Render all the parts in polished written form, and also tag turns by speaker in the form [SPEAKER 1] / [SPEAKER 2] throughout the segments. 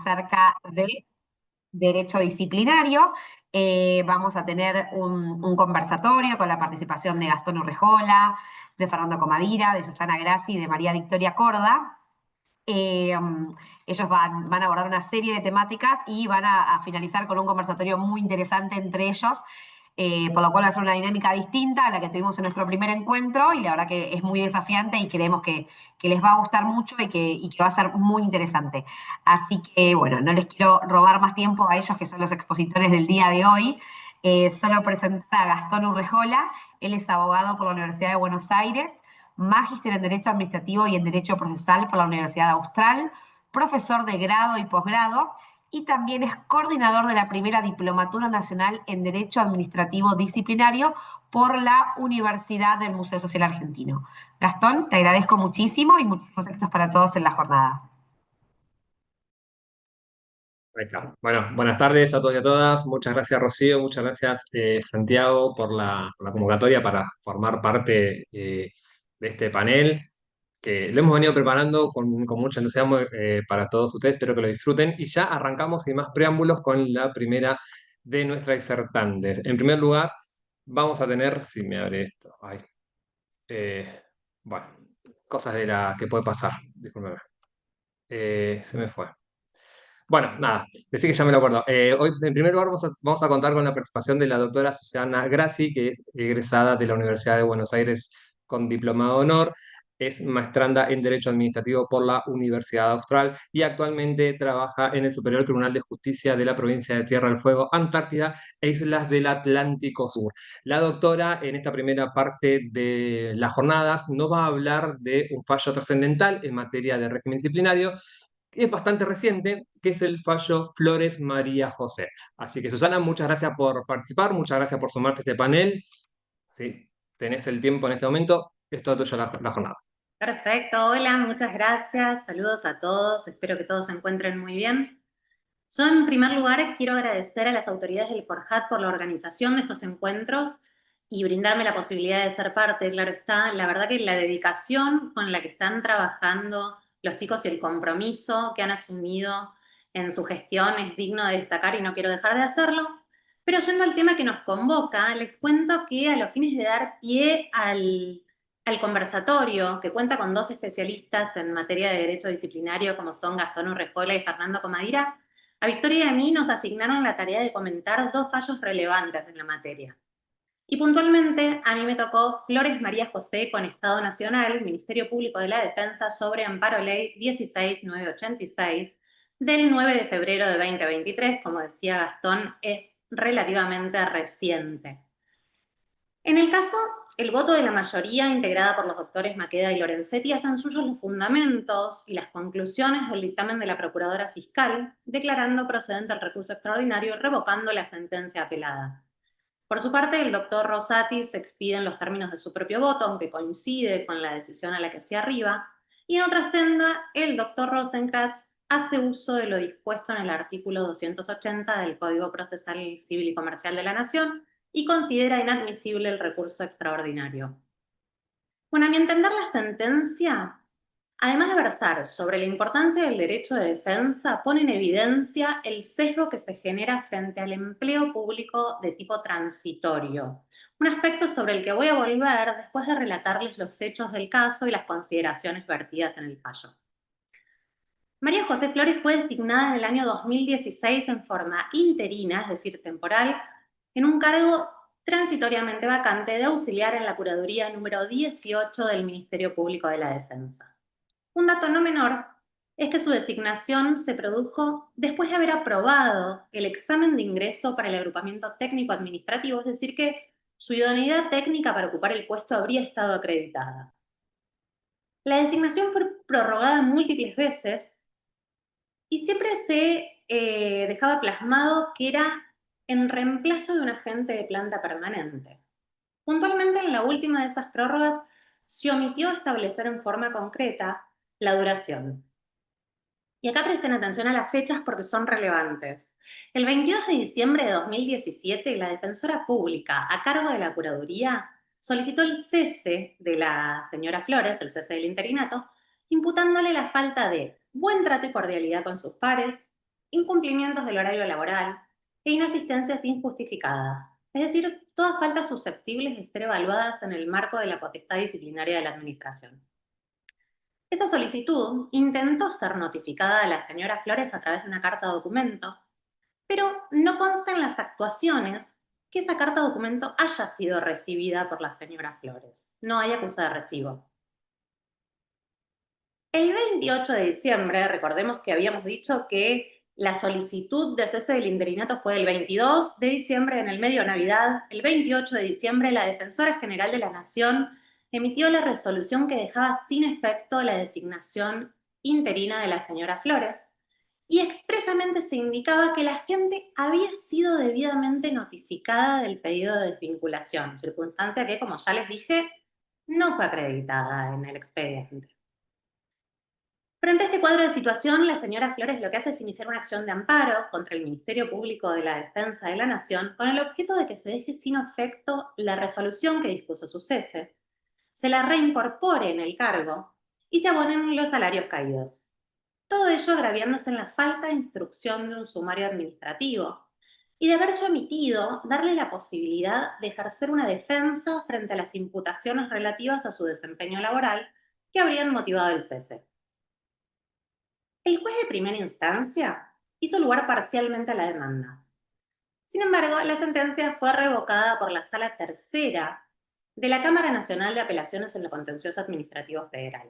[SPEAKER 1] acerca de derecho disciplinario. Vamos a tener un conversatorio con la participación de Gastón Urrejola, de Fernando Comadira, de Susana Grassi y de María Victoria Corda. Ellos van a abordar una serie de temáticas y van a finalizar con un conversatorio muy interesante entre ellos, por lo cual va a ser una dinámica distinta a la que tuvimos en nuestro primer encuentro y la verdad que es muy desafiante y creemos que les va a gustar mucho y que va a ser muy interesante. Así que bueno, no les quiero robar más tiempo a ellos que son los expositores del día de hoy. Solo presentar a Gastón Urrejola. Él es abogado por la Universidad de Buenos Aires, magíster en Derecho Administrativo y en Derecho Procesal por la Universidad Austral, profesor de grado y posgrado, y también es coordinador de la primera Diplomatura Nacional en Derecho Administrativo Disciplinario por la Universidad del Museo Social Argentino. Gastón, te agradezco muchísimo y muchísimos éxitos para todos en la jornada.
[SPEAKER 2] Ahí está. Bueno, buenas tardes a todos y a todas. Muchas gracias, Rocío. Muchas gracias, Santiago, por la convocatoria para formar parte de este panel, que lo hemos venido preparando con mucho entusiasmo para todos ustedes. Espero que lo disfruten. Y ya arrancamos sin más preámbulos con la primera de nuestras disertantes. En primer lugar, vamos a tener, si me abre esto, ay, eh, bueno, cosas de la que puede pasar. Discúlpeme. Se me fue. Bueno, nada, decir que ya me lo acuerdo. Hoy, en primer lugar, vamos a contar con la participación de la doctora Susana Grassi, que es egresada de la Universidad de Buenos Aires con diplomado de honor, es maestranda en Derecho Administrativo por la Universidad Austral y actualmente trabaja en el Superior Tribunal de Justicia de la provincia de Tierra del Fuego, Antártida e Islas del Atlántico Sur. La doctora, en esta primera parte de las jornadas, nos va a hablar de un fallo trascendental en materia de régimen disciplinario es bastante reciente, que es el fallo Flores María José. Así que Susana, muchas gracias por participar, muchas gracias por sumarte a este panel. Si tenés el tiempo en este momento, es toda tuya la jornada.
[SPEAKER 3] Perfecto, hola, muchas gracias, saludos a todos, espero que todos se encuentren muy bien. Yo en primer lugar quiero agradecer a las autoridades del Forjat por la organización de estos encuentros y brindarme la posibilidad de ser parte, claro está, la verdad que la dedicación con la que están trabajando los chicos y el compromiso que han asumido en su gestión es digno de destacar y no quiero dejar de hacerlo. Pero yendo al tema que nos convoca, les cuento que a los fines de dar pie al conversatorio, que cuenta con dos especialistas en materia de derecho disciplinario como son Gastón Urrejola y Fernando Comadira, a Victoria y a mí nos asignaron la tarea de comentar dos fallos relevantes en la materia. Y puntualmente a mí me tocó Flores María José con Estado Nacional, Ministerio Público de la Defensa sobre Amparo Ley 16986 del 9 de febrero de 2023, como decía Gastón, es relativamente reciente. En el caso, el voto de la mayoría, integrada por los doctores Maqueda y Lorenzetti, hacen suyos los fundamentos y las conclusiones del dictamen de la Procuradora Fiscal, declarando procedente el recurso extraordinario y revocando la sentencia apelada. Por su parte, el doctor Rosati se expide en los términos de su propio voto, aunque coincide con la decisión a la que hacía arriba, y en otra senda, el doctor Rosenkrantz hace uso de lo dispuesto en el artículo 280 del Código Procesal Civil y Comercial de la Nación y considera inadmisible el recurso extraordinario. Bueno, a mi entender, la sentencia, además de versar sobre la importancia del derecho de defensa, pone en evidencia el sesgo que se genera frente al empleo público de tipo transitorio, un aspecto sobre el que voy a volver después de relatarles los hechos del caso y las consideraciones vertidas en el fallo. María José Flores fue designada en el año 2016 en forma interina, es decir, temporal, en un cargo transitoriamente vacante de auxiliar en la Curaduría número 18 del Ministerio Público de la Defensa. Un dato no menor es que su designación se produjo después de haber aprobado el examen de ingreso para el agrupamiento técnico-administrativo, es decir, que su idoneidad técnica para ocupar el puesto habría estado acreditada. La designación fue prorrogada múltiples veces y siempre se dejaba plasmado que era en reemplazo de un agente de planta permanente. Puntualmente, en la última de esas prórrogas, se omitió establecer en forma concreta la duración. Y acá presten atención a las fechas porque son relevantes. El 22 de diciembre de 2017, la defensora pública a cargo de la Curaduría solicitó el cese de la señora Flores, el cese del interinato, imputándole la falta de buen trato y cordialidad con sus pares, incumplimientos del horario laboral e inasistencias injustificadas, es decir, todas faltas susceptibles de ser evaluadas en el marco de la potestad disciplinaria de la Administración. Esa solicitud intentó ser notificada a la señora Flores a través de una carta documento, pero no consta en las actuaciones que esa carta documento haya sido recibida por la señora Flores. No hay acuse de recibo. El 28 de diciembre, recordemos que habíamos dicho que la solicitud de cese del interinato fue el 22 de diciembre, en el medio de Navidad. El 28 de diciembre, la Defensora General de la Nación emitió la resolución que dejaba sin efecto la designación interina de la señora Flores, y expresamente se indicaba que la gente había sido debidamente notificada del pedido de desvinculación, circunstancia que, como ya les dije, no fue acreditada en el expediente. Frente a este cuadro de situación, la señora Flores lo que hace es iniciar una acción de amparo contra el Ministerio Público de la Defensa de la Nación con el objeto de que se deje sin efecto la resolución que dispuso su cese, se la reincorpore en el cargo y se abonen los salarios caídos. Todo ello agraviándose en la falta de instrucción de un sumario administrativo y de haber yo omitido darle la posibilidad de ejercer una defensa frente a las imputaciones relativas a su desempeño laboral que habrían motivado el cese. El juez de primera instancia hizo lugar parcialmente a la demanda. Sin embargo, la sentencia fue revocada por la Sala Tercera de la Cámara Nacional de Apelaciones en lo Contencioso Administrativo Federal.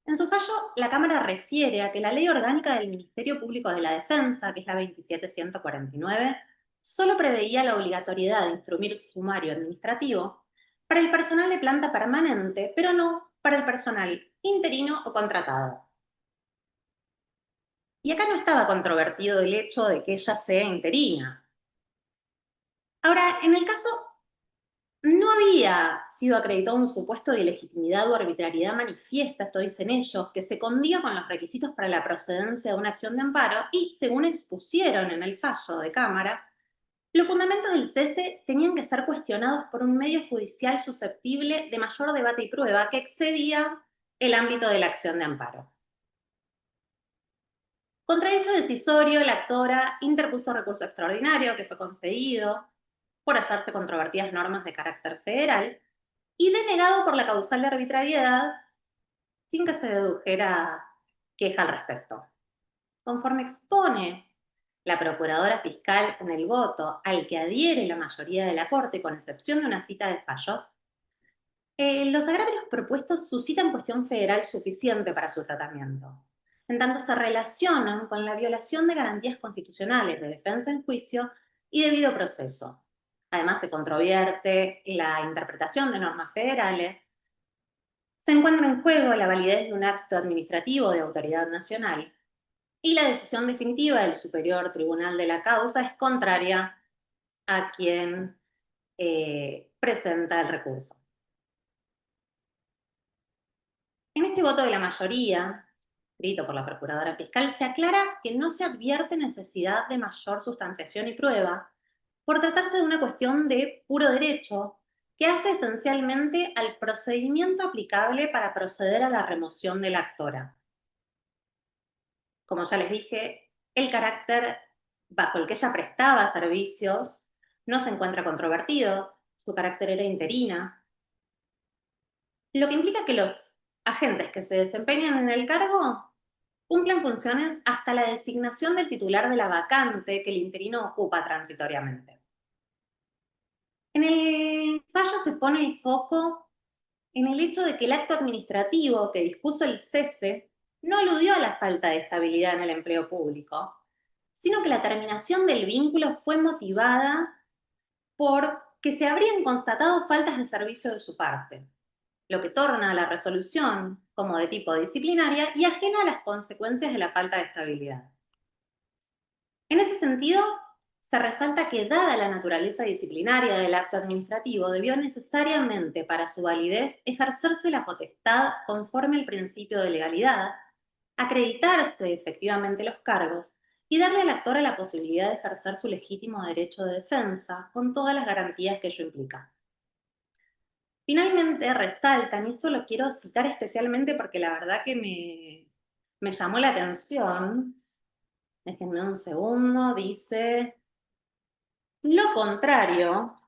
[SPEAKER 3] En su fallo, la Cámara refiere a que la Ley Orgánica del Ministerio Público de la Defensa, que es la 27149, solo preveía la obligatoriedad de instruir sumario administrativo para el personal de planta permanente, pero no para el personal interino o contratado. Y acá no estaba controvertido el hecho de que ella sea interina. Ahora, en el caso no había sido acreditado un supuesto de ilegitimidad o arbitrariedad manifiesta, esto dicen ellos, que se condía con los requisitos para la procedencia de una acción de amparo y, según expusieron en el fallo de Cámara, los fundamentos del cese tenían que ser cuestionados por un medio judicial susceptible de mayor debate y prueba que excedía el ámbito de la acción de amparo. Contra dicho decisorio, la actora interpuso recurso extraordinario que fue concedido por hallarse controvertidas normas de carácter federal y denegado por la causal de arbitrariedad sin que se dedujera queja al respecto. Conforme expone la procuradora fiscal en el voto al que adhiere la mayoría de la Corte, con excepción de una cita de fallos, los agravios propuestos suscitan cuestión federal suficiente para su tratamiento, en tanto se relacionan con la violación de garantías constitucionales de defensa en juicio y debido proceso. Además, se controvierte la interpretación de normas federales. Se encuentra en juego la validez de un acto administrativo de autoridad nacional y la decisión definitiva del Superior Tribunal de la causa es contraria a quien presenta el recurso. En este voto de la mayoría, escrito por la Procuradora Fiscal, se aclara que no se advierte necesidad de mayor sustanciación y prueba por tratarse de una cuestión de puro derecho que hace esencialmente al procedimiento aplicable para proceder a la remoción de la actora. Como ya les dije, el carácter bajo el que ella prestaba servicios no se encuentra controvertido, su carácter era interina, lo que implica que los agentes que se desempeñan en el cargo cumplen funciones hasta la designación del titular de la vacante que el interino ocupa transitoriamente. En el fallo se pone el foco en el hecho de que el acto administrativo que dispuso el cese no aludió a la falta de estabilidad en el empleo público, sino que la terminación del vínculo fue motivada por que se habrían constatado faltas de servicio de su parte, lo que torna a la resolución como de tipo disciplinaria y ajena a las consecuencias de la falta de estabilidad. En ese sentido, se resalta que, dada la naturaleza disciplinaria del acto administrativo, debió necesariamente, para su validez, ejercerse la potestad conforme al principio de legalidad, acreditarse efectivamente los cargos y darle al actor la posibilidad de ejercer su legítimo derecho de defensa con todas las garantías que ello implica. Finalmente, resaltan, y esto lo quiero citar especialmente porque la verdad que me llamó la atención, Déjenme un segundo, dice, lo contrario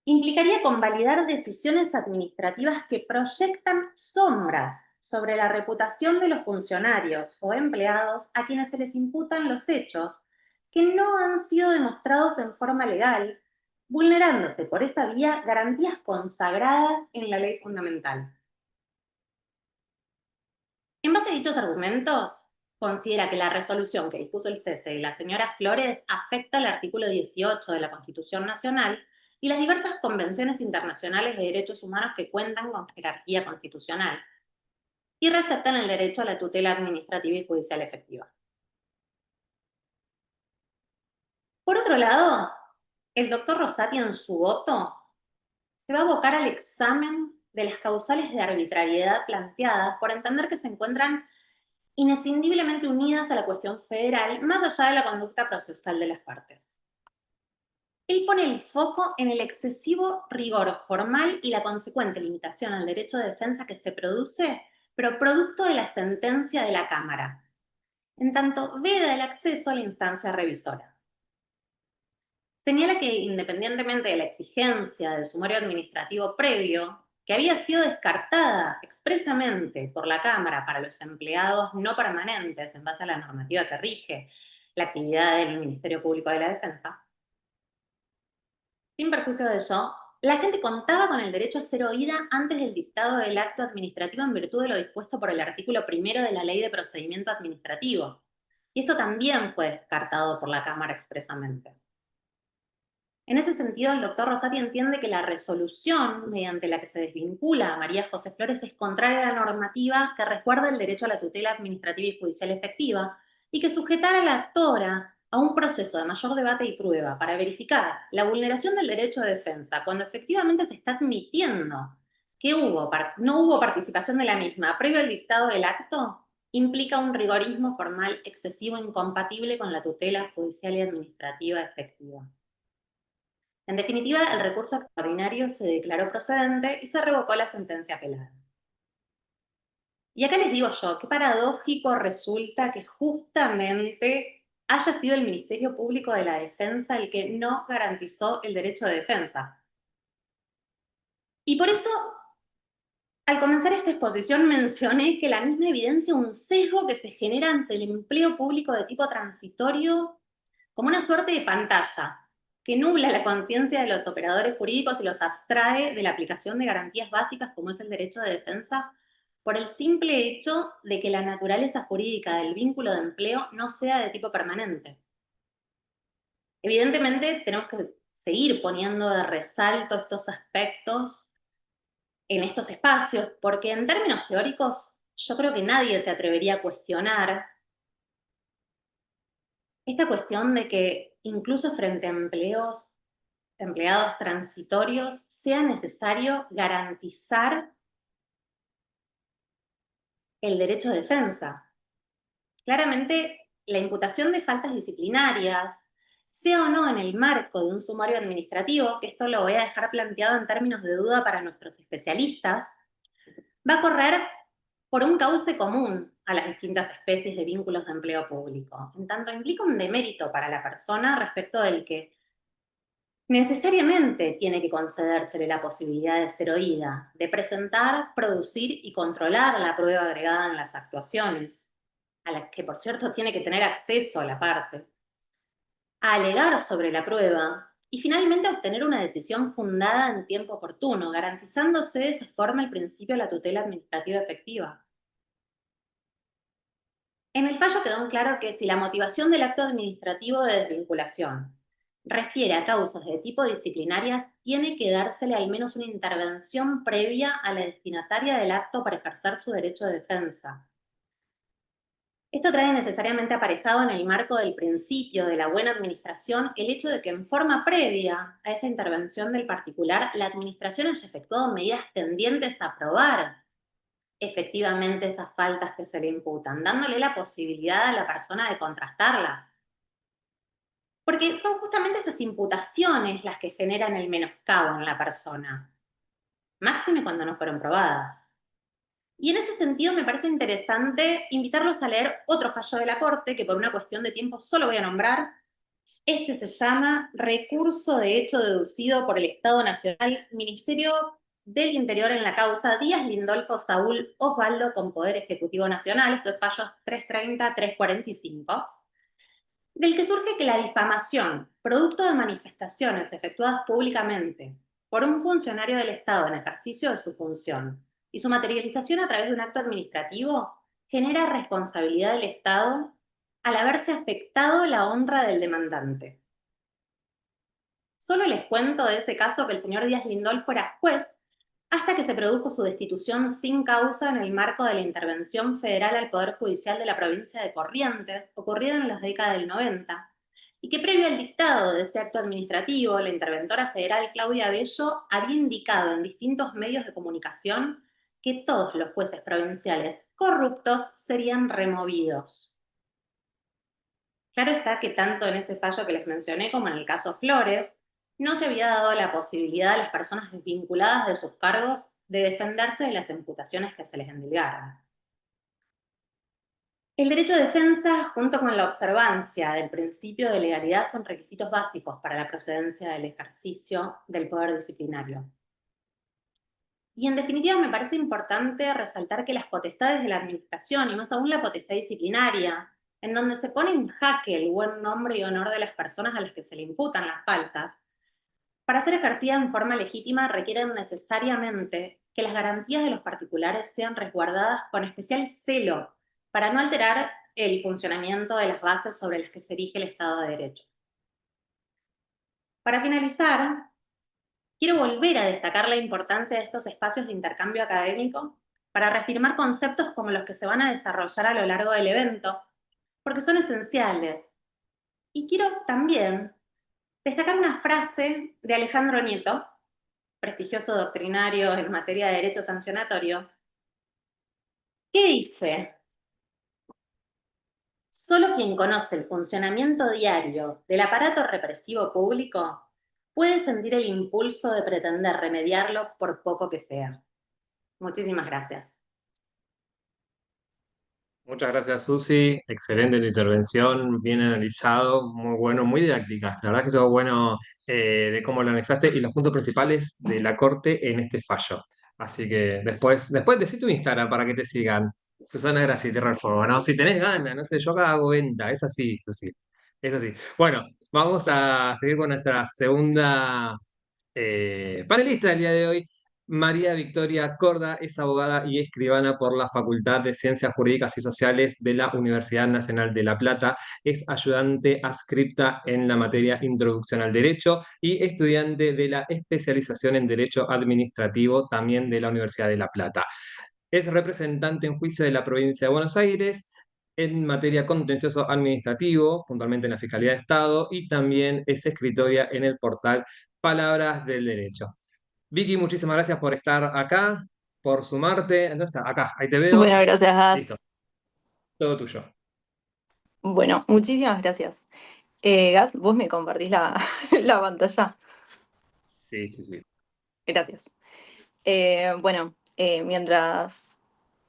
[SPEAKER 3] implicaría convalidar decisiones administrativas que proyectan sombras sobre la reputación de los funcionarios o empleados a quienes se les imputan los hechos que no han sido demostrados en forma legal, vulnerándose por esa vía garantías consagradas en la ley fundamental. En base a dichos argumentos, considera que la resolución que dispuso el cese de la señora Flores afecta el artículo 18 de la Constitución Nacional y las diversas convenciones internacionales de derechos humanos que cuentan con jerarquía constitucional y receptan el derecho a la tutela administrativa y judicial efectiva. Por otro lado, el doctor Rosati en su voto se va a abocar al examen de las causales de arbitrariedad planteadas por entender que se encuentran inescindiblemente unidas a la cuestión federal, más allá de la conducta procesal de las partes. Él pone el foco en el excesivo rigor formal y la consecuente limitación al derecho de defensa que se produce, pero producto de la sentencia de la Cámara, en tanto veda el acceso a la instancia revisora. Señala que, independientemente de la exigencia del sumario administrativo previo, que había sido descartada expresamente por la Cámara para los empleados no permanentes en base a la normativa que rige la actividad del Ministerio Público de la Defensa, sin perjuicio de ello, la gente contaba con el derecho a ser oída antes del dictado del acto administrativo en virtud de lo dispuesto por el artículo 1 de la Ley de Procedimiento Administrativo. Y esto también fue descartado por la Cámara expresamente. En ese sentido, el doctor Rosati entiende que la resolución mediante la que se desvincula a María José Flores es contraria a la normativa que resguarda el derecho a la tutela administrativa y judicial efectiva y que sujetar a la actora a un proceso de mayor debate y prueba para verificar la vulneración del derecho de defensa cuando efectivamente se está admitiendo que no hubo participación de la misma previo al dictado del acto, implica un rigorismo formal excesivo incompatible con la tutela judicial y administrativa efectiva. En definitiva, el recurso extraordinario se declaró procedente y se revocó la sentencia apelada. Y acá les digo yo, qué paradójico resulta que justamente haya sido el Ministerio Público de la Defensa el que no garantizó el derecho de defensa. Y por eso, al comenzar esta exposición, mencioné que la misma evidencia un sesgo que se genera ante el empleo público de tipo transitorio como una suerte de pantalla que nubla la conciencia de los operadores jurídicos y los abstrae de la aplicación de garantías básicas como es el derecho de defensa por el simple hecho de que la naturaleza jurídica del vínculo de empleo no sea de tipo permanente. Evidentemente, tenemos que seguir poniendo de resalto estos aspectos en estos espacios, porque en términos teóricos, yo creo que nadie se atrevería a cuestionar esta cuestión de que incluso frente a empleados transitorios, sea necesario garantizar el derecho de defensa. Claramente, la imputación de faltas disciplinarias, sea o no en el marco de un sumario administrativo, que esto lo voy a dejar planteado en términos de duda para nuestros especialistas, va a correr por un cauce común a las distintas especies de vínculos de empleo público, en tanto implica un demérito para la persona respecto del que necesariamente tiene que concedérsele la posibilidad de ser oída, de presentar, producir y controlar la prueba agregada en las actuaciones, a las que por cierto tiene que tener acceso la parte, a alegar sobre la prueba y finalmente obtener una decisión fundada en tiempo oportuno, garantizándose de esa forma el principio de la tutela administrativa efectiva. En el fallo quedó en claro que si la motivación del acto administrativo de desvinculación refiere a causas de tipo disciplinarias, tiene que dársele al menos una intervención previa a la destinataria del acto para ejercer su derecho de defensa. Esto trae necesariamente aparejado en el marco del principio de la buena administración el hecho de que en forma previa a esa intervención del particular, la administración haya efectuado medidas tendientes a probar efectivamente esas faltas que se le imputan, dándole la posibilidad a la persona de contrastarlas. Porque son justamente esas imputaciones las que generan el menoscabo en la persona, máxime cuando no fueron probadas. Y en ese sentido me parece interesante invitarlos a leer otro fallo de la Corte, que por una cuestión de tiempo solo voy a nombrar. Este se llama Recurso de hecho deducido por el Estado Nacional, Ministerio del Interior en la causa Díaz Lindolfo Saúl Osvaldo con Poder Ejecutivo Nacional, esto es fallos 330-345, del que surge que la difamación, producto de manifestaciones efectuadas públicamente por un funcionario del Estado en ejercicio de su función y su materialización a través de un acto administrativo, genera responsabilidad del Estado al haberse afectado la honra del demandante. Solo les cuento de ese caso que el señor Díaz Lindolfo era juez hasta que se produjo su destitución sin causa en el marco de la intervención federal al Poder Judicial de la provincia de Corrientes, ocurrida en las décadas del 90, y que previo al dictado de ese acto administrativo, la interventora federal Claudia Bello había indicado en distintos medios de comunicación que todos los jueces provinciales corruptos serían removidos. Claro está que tanto en ese fallo que les mencioné como en el caso Flores, no se había dado la posibilidad a las personas desvinculadas de sus cargos de defenderse de las imputaciones que se les endilgaron. El derecho de defensa, junto con la observancia del principio de legalidad, son requisitos básicos para la procedencia del ejercicio del poder disciplinario. Y en definitiva me parece importante resaltar que las potestades de la administración, y más aún la potestad disciplinaria, en donde se pone en jaque el buen nombre y honor de las personas a las que se le imputan las faltas, para ser ejercida en forma legítima requieren necesariamente que las garantías de los particulares sean resguardadas con especial celo para no alterar el funcionamiento de las bases sobre las que se erige el Estado de Derecho. Para finalizar, quiero volver a destacar la importancia de estos espacios de intercambio académico para reafirmar conceptos como los que se van a desarrollar a lo largo del evento, porque son esenciales. Y quiero también destacar una frase de Alejandro Nieto, prestigioso doctrinario en materia de derecho sancionatorio, que dice: solo quien conoce el funcionamiento diario del aparato represivo público puede sentir el impulso de pretender remediarlo por poco que sea. Muchísimas gracias.
[SPEAKER 2] Muchas gracias, Susi. Excelente tu intervención, bien analizado, muy bueno, muy didáctica. La verdad que estuvo bueno de cómo lo anexaste y los puntos principales de la Corte en este fallo. Así que después decí tu Instagram para que te sigan. Susana Gracia Tierra del Fuego, ¿no? Si tenés ganas, no sé, yo acá hago venta, es así, Susi. Es así. Bueno, vamos a seguir con nuestra segunda panelista del día de hoy. María Victoria Corda es abogada y escribana por la Facultad de Ciencias Jurídicas y Sociales de la Universidad Nacional de La Plata. Es ayudante adscripta en la materia Introducción al Derecho y estudiante de la especialización en Derecho Administrativo también de la Universidad de La Plata. Es representante en juicio de la provincia de Buenos Aires en materia contencioso administrativo, puntualmente en la Fiscalía de Estado, y también es escritora en el portal Palabras del Derecho. Vicky, muchísimas gracias por estar acá, por sumarte. ¿Dónde está? Acá, ahí te veo.
[SPEAKER 4] Bueno, gracias,
[SPEAKER 2] Listo,
[SPEAKER 4] Gas.
[SPEAKER 2] todo tuyo.
[SPEAKER 4] Bueno, muchísimas gracias. Gas, vos me compartís la, la pantalla.
[SPEAKER 2] Sí, sí, sí.
[SPEAKER 4] Gracias. Bueno, mientras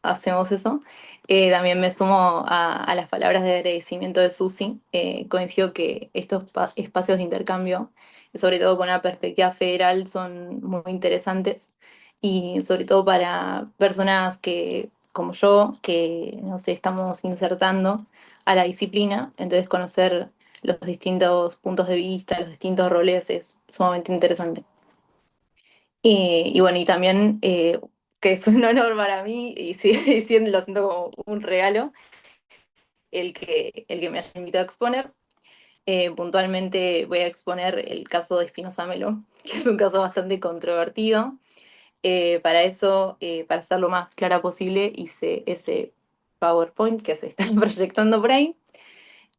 [SPEAKER 4] hacemos eso, también me sumo a las palabras de agradecimiento de Susi. Coincido que estos espacios de intercambio, sobre todo con una perspectiva federal, son muy interesantes y sobre todo para personas que, como yo, que no sé, estamos insertando a la disciplina, entonces conocer los distintos puntos de vista, los distintos roles es sumamente interesante. Y bueno, y también que es un honor para mí y, sí, lo siento como un regalo el que me haya invitado a exponer. Puntualmente voy a exponer el caso de Espinosa Melo, que es un caso bastante controvertido. Para eso, para ser lo más clara posible, hice ese PowerPoint que se está proyectando por ahí.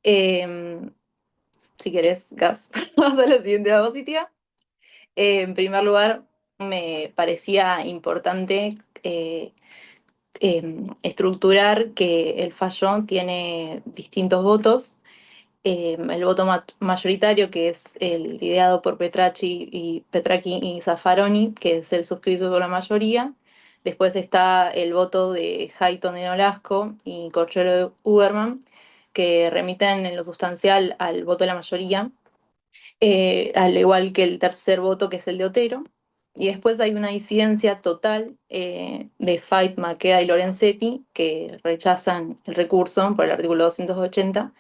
[SPEAKER 4] Si querés, Gas, vamos a la siguiente diapositiva. En primer lugar, me parecía importante estructurar que el fallo tiene distintos votos. El voto mayoritario, que es el ideado por Petracchi y Zaffaroni, que es el suscrito por la mayoría, Después está el voto de Hayton de Nolasco y Corchero de Uberman, que remiten en lo sustancial al voto de la mayoría, al igual que el tercer voto, que es el de Otero. Y después hay una disidencia total de Fait, Maqueda y Lorenzetti, que rechazan el recurso por el artículo 280.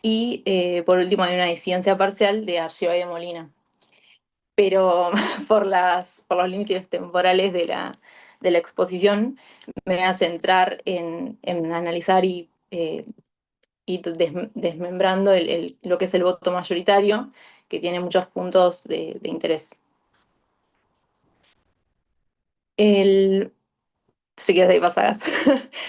[SPEAKER 4] Y por último hay una disidencia parcial de Archibay de Molina. Pero por los límites temporales de la exposición, me voy a centrar en analizar y desmembrando lo que es el voto mayoritario, que tiene muchos puntos de interés. Si quieres ahí pasadas.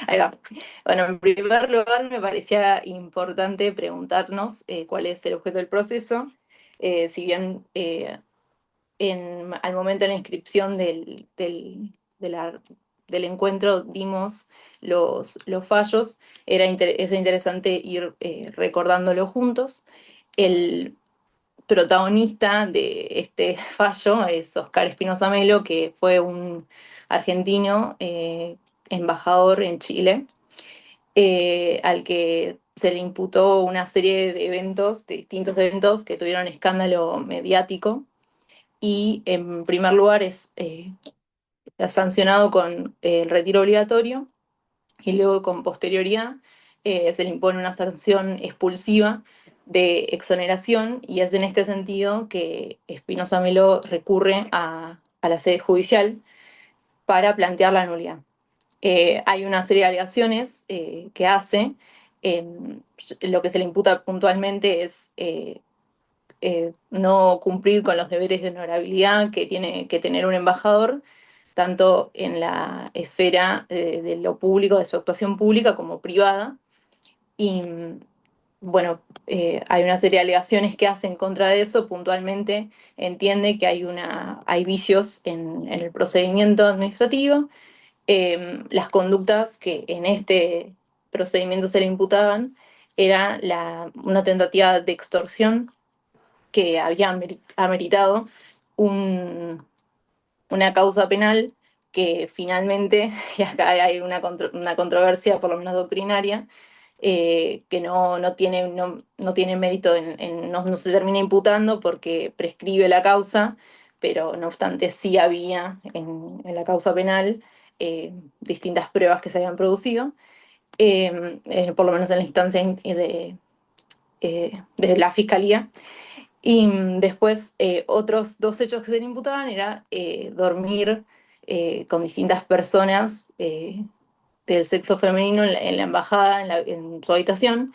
[SPEAKER 4] Ahí va. Bueno, en primer lugar me parecía importante preguntarnos cuál es el objeto del proceso. Si bien al momento de la inscripción del encuentro dimos los fallos, es interesante ir recordándolo juntos. El protagonista de este fallo es Oscar Espinosa Melo, que fue un argentino embajador en Chile, al que se le imputó una serie de eventos, de distintos eventos que tuvieron escándalo mediático. Y en primer lugar es sancionado con el retiro obligatorio, y luego con posterioridad se le impone una sanción expulsiva de exoneración, y es en este sentido que Espinosa Melo recurre a la sede judicial para plantear la nulidad. Hay una serie de alegaciones que hace. Lo que se le imputa puntualmente es no cumplir con los deberes de honorabilidad que tiene que tener un embajador, tanto en la esfera de lo público, de su actuación pública, como privada. Y bueno, hay una serie de alegaciones que hace en contra de eso. Puntualmente entiende que hay vicios en el procedimiento administrativo. Las conductas que en este procedimiento se le imputaban era una tentativa de extorsión que había ameritado una causa penal que finalmente, y acá hay una controversia por lo menos doctrinaria, que no tiene mérito, no se termina imputando porque prescribe la causa, pero no obstante sí había en la causa penal distintas pruebas que se habían producido, por lo menos en la instancia de la fiscalía. Y después otros dos hechos que se le imputaban era dormir con distintas personas del sexo femenino en la embajada, en su habitación,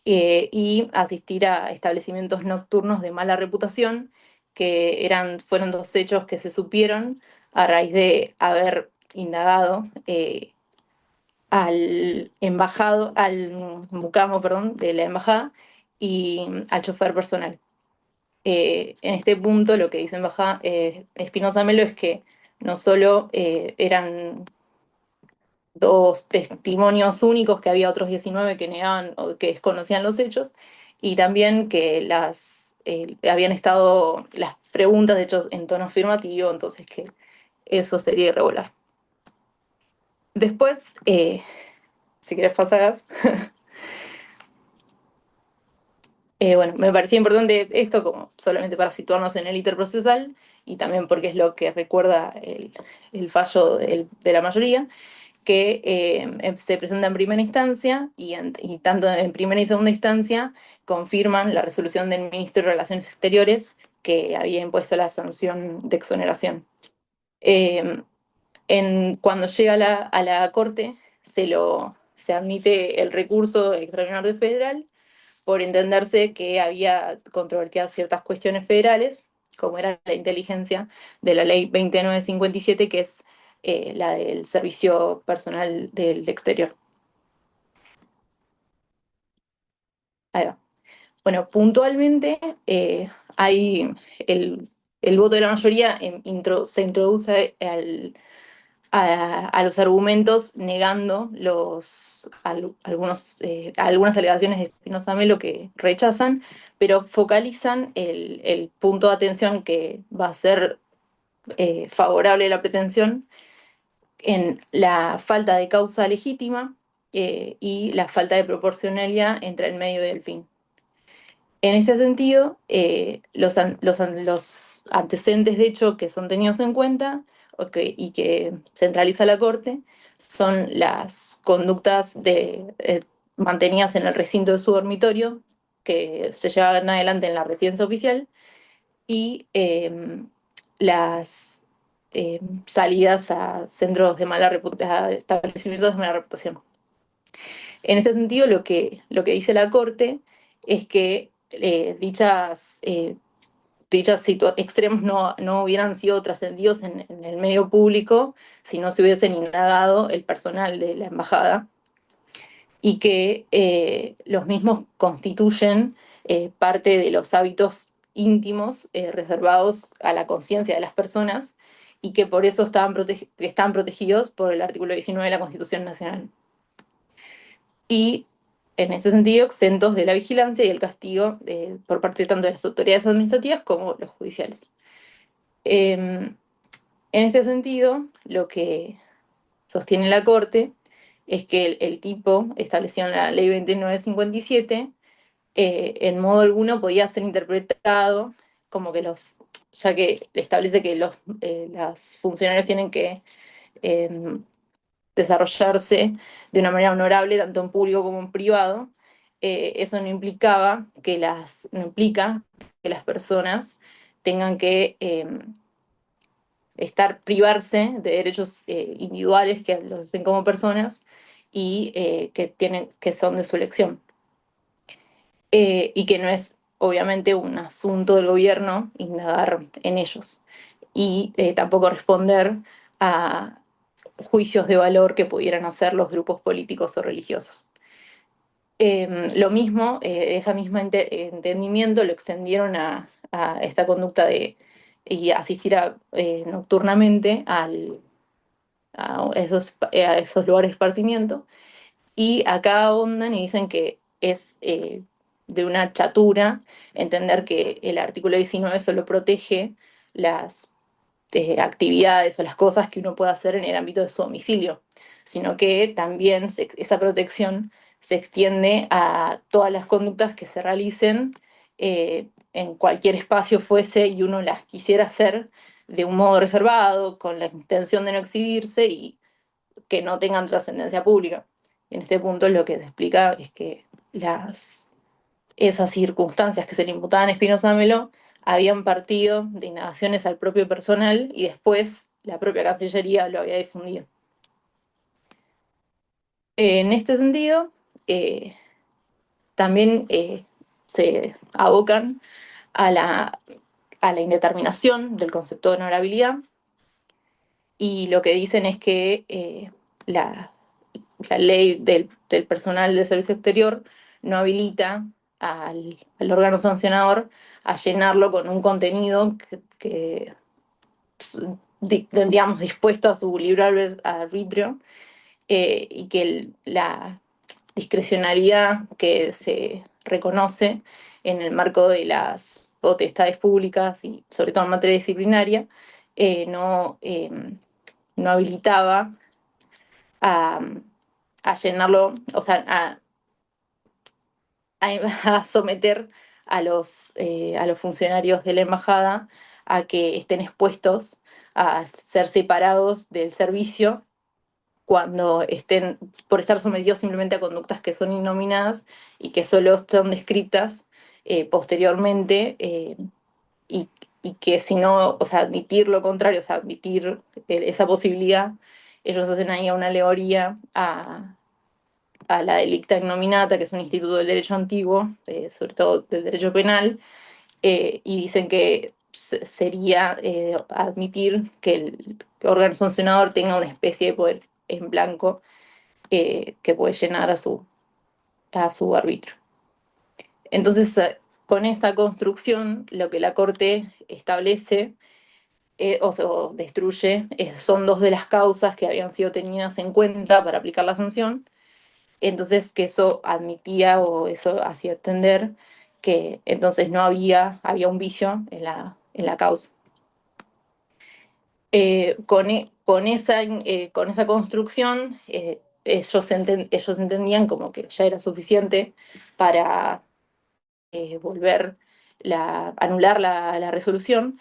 [SPEAKER 4] y asistir a establecimientos nocturnos de mala reputación, que fueron dos hechos que se supieron a raíz de haber indagado al mucamo, perdón, de la embajada, y al chofer personal. En este punto lo que dice Espinosa Melo es que no solo eran dos testimonios únicos, que había otros 19 que negaban o que desconocían los hechos, y también que habían estado las preguntas hechas en tono afirmativo, entonces que eso sería irregular. Después, si querés pasar. Bueno, me parecía importante esto como solamente para situarnos en el interprocesal, y también porque es lo que recuerda el fallo de la mayoría, que se presenta en primera instancia, y tanto en primera y segunda instancia confirman la resolución del Ministro de Relaciones Exteriores, que había impuesto la sanción de exoneración. Cuando llega a la Corte, se admite el recurso extraordinario federal, por entenderse que había controvertidas ciertas cuestiones federales, como era la inteligencia de la ley 2957, que es la del servicio personal del exterior. Ahí va. Bueno, puntualmente hay el voto de la mayoría se introduce a los argumentos negando algunas alegaciones de Espinosa Melo que rechazan, pero focalizan el punto de atención que va a ser favorable a la pretensión, en la falta de causa legítima y la falta de proporcionalidad entre el medio y el fin. En este sentido, los antecedentes de hecho que son tenidos en cuenta y que centraliza la Corte son las conductas mantenidas en el recinto de su dormitorio, que se llevaban adelante en la residencia oficial, y las salidas a centros de mala reputación, a establecimientos de mala reputación. En este sentido, lo que dice la Corte es que dichos extremos no hubieran sido trascendidos en el medio público si no se hubiesen indagado el personal de la embajada, y que los mismos constituyen parte de los hábitos íntimos reservados a la conciencia de las personas, y que por eso están protegidos por el artículo 19 de la Constitución Nacional. Y en ese sentido, exentos de la vigilancia y el castigo por parte tanto de las autoridades administrativas como los judiciales. En ese sentido, lo que sostiene la Corte es que el tipo establecido en la Ley 2957 en modo alguno podía ser interpretado como que ya que establece que los funcionarios tienen que desarrollarse de una manera honorable, tanto en público como en privado, eso no implica que las personas tengan que privarse de derechos individuales que los hacen como personas y que son de su elección. Y que no es obviamente un asunto del gobierno indagar en ellos, y tampoco responder a juicios de valor que pudieran hacer los grupos políticos o religiosos. Lo mismo, ese mismo entendimiento lo extendieron a esta conducta y asistir nocturnamente a esos lugares de esparcimiento, y acá ahondan y dicen que es de una chatura entender que el artículo 19 solo protege las actividades o las cosas que uno puede hacer en el ámbito de su domicilio, sino que también esa protección se extiende a todas las conductas que se realicen en cualquier espacio fuese y uno las quisiera hacer de un modo reservado, con la intención de no exhibirse y que no tengan trascendencia pública. En este punto lo que se explica es que esas circunstancias que se le imputaban a Espinosa Melo habían partido de indagaciones al propio personal y después la propia Cancillería lo había difundido. En este sentido, también se abocan a la indeterminación del concepto de honorabilidad, y lo que dicen es que la ley del personal de servicio exterior no habilita al órgano sancionador a llenarlo con un contenido que digamos, dispuesto a su libre arbitrio, y que la discrecionalidad que se reconoce en el marco de las potestades públicas y sobre todo en materia disciplinaria no habilitaba a, a llenarlo, o sea, a someter a los funcionarios de la embajada a que estén expuestos a ser separados del servicio cuando estén por estar sometidos simplemente a conductas que son innominadas y que solo son descritas posteriormente, y, y que si no, o sea, admitir lo contrario, o sea, admitir esa posibilidad, ellos hacen ahí una alegoría a la delicta ignominata, que es un instituto del derecho antiguo, sobre todo del derecho penal, y dicen que sería admitir que el órgano sancionador tenga una especie de poder en blanco que puede llenar a su arbitrio. Entonces, con esta construcción, lo que la Corte establece o destruye son dos de las causas que habían sido tenidas en cuenta para aplicar la sanción. Entonces, que eso admitía o eso hacía entender que entonces no había un vicio en la causa. Con con esa construcción, ellos entendían como que ya era suficiente para anular la resolución,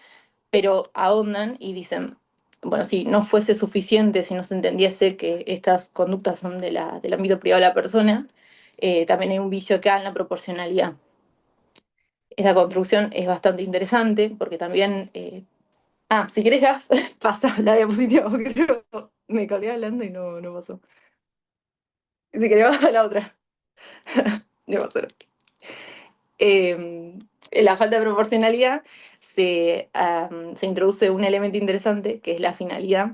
[SPEAKER 4] pero ahondan y dicen, bueno, si no fuese suficiente, si no se entendiese que estas conductas son del ámbito privado de la persona, también hay un vicio acá en la proporcionalidad. Esta construcción es bastante interesante porque también... si querés, Gaf, pasa la diapositiva, porque yo me colgué hablando y no pasó. Si querés, vas a la otra. No pasó. En la falta de proporcionalidad se introduce un elemento interesante que es la finalidad.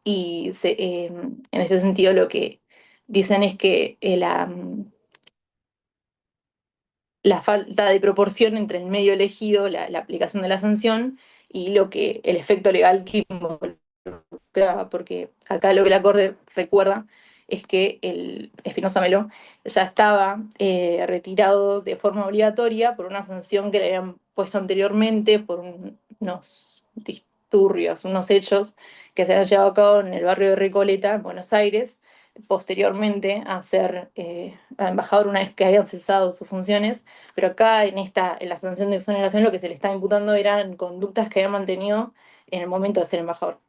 [SPEAKER 4] Y en este sentido lo que dicen es que la falta de proporción entre el medio elegido, la aplicación de la sanción y el efecto legal que involucraba, porque acá lo que la Corte recuerda es que el Espinosa Melo ya estaba retirado de forma obligatoria por una sanción que le habían puesto anteriormente por unos disturbios, unos hechos que se habían llevado a cabo en el barrio de Recoleta, en Buenos Aires, posteriormente a ser embajador una vez que habían cesado sus funciones, pero acá en la sanción de exoneración lo que se le estaba imputando eran conductas que había mantenido en el momento de ser embajador.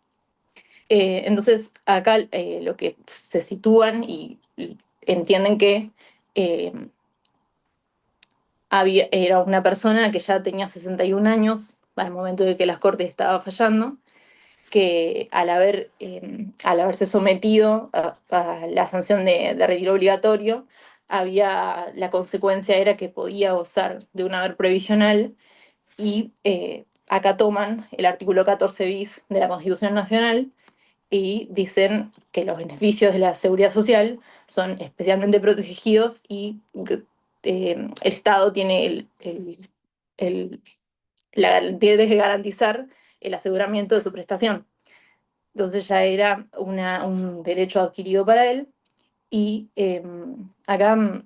[SPEAKER 4] Entonces, acá lo que se sitúan y entienden que eh, era una persona que ya tenía 61 años al momento de que las Cortes estaban fallando, que al haberse sometido a la sanción de retiro obligatorio, la consecuencia era que podía gozar de un haber previsional y acá toman el artículo 14 bis de la Constitución Nacional y dicen que los beneficios de la seguridad social son especialmente protegidos y el Estado tiene la garantía de garantizar el aseguramiento de su prestación. Entonces ya era un derecho adquirido para él y acá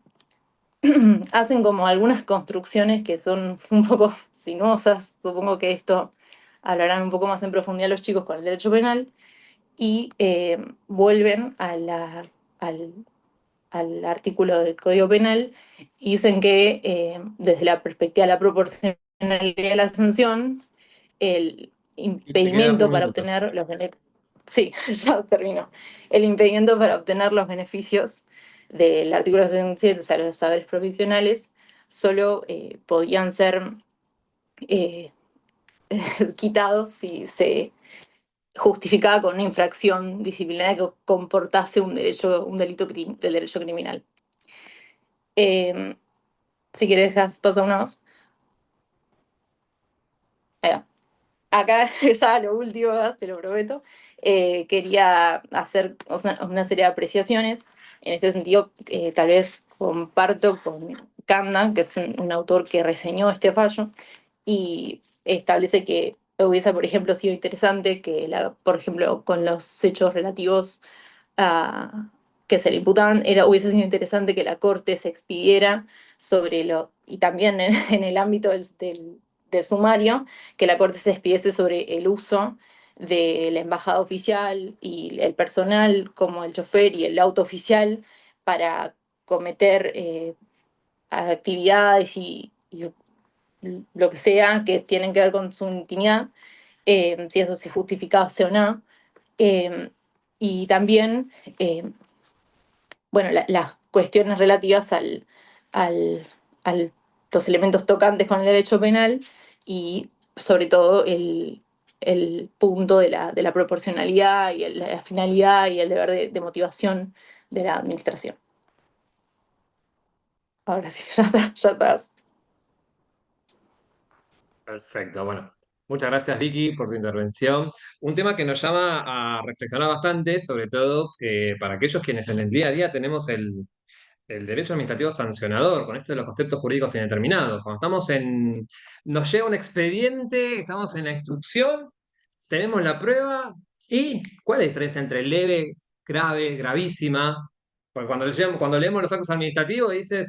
[SPEAKER 4] hacen como algunas construcciones que son un poco sinuosas. Supongo que esto hablarán un poco más en profundidad los chicos con el derecho penal y vuelven al artículo del Código Penal y dicen que desde la perspectiva de la proporcionalidad de la sanción, el
[SPEAKER 2] Y te queda
[SPEAKER 4] impedimento
[SPEAKER 2] un
[SPEAKER 4] para
[SPEAKER 2] minuto.
[SPEAKER 4] obtener los beneficios. Sí, ya terminó. El impedimento para obtener los beneficios del artículo 67, o sea, los saberes provisionales, solo podían ser eh, quitados si se justificada con una infracción disciplinaria que comportase un delito del derecho criminal. Eh, si querés, pasa una más. Ahí va. Acá ya lo último, te lo prometo. Quería hacer una serie de apreciaciones. En este sentido, tal vez comparto con Kanda, que es un autor que reseñó este fallo, y establece que hubiese, por ejemplo, sido interesante que, por ejemplo, con los hechos relativos que se le imputaban, hubiese sido interesante que la Corte se expidiera y también en el ámbito del sumario, que la Corte se expidiese sobre el uso de la embajada oficial y el personal, como el chofer y el auto oficial, para cometer actividades y lo que sea que tienen que ver con su intimidad, si eso se justificase o no. Eh, y también, bueno, las cuestiones relativas al, los elementos tocantes con el derecho penal y sobre todo el punto de la proporcionalidad y la finalidad y el deber de motivación de la administración. Ahora sí, ya estás.
[SPEAKER 2] Perfecto, bueno. Muchas gracias, Vicky, por tu intervención. Un tema que nos llama a reflexionar bastante, sobre todo para aquellos quienes en el día a día tenemos el derecho administrativo sancionador, con esto de los conceptos jurídicos indeterminados. Cuando nos llega un expediente, estamos en la instrucción, tenemos la prueba, ¿y cuál es la diferencia entre leve, grave, gravísima? Porque cuando leemos los actos administrativos dice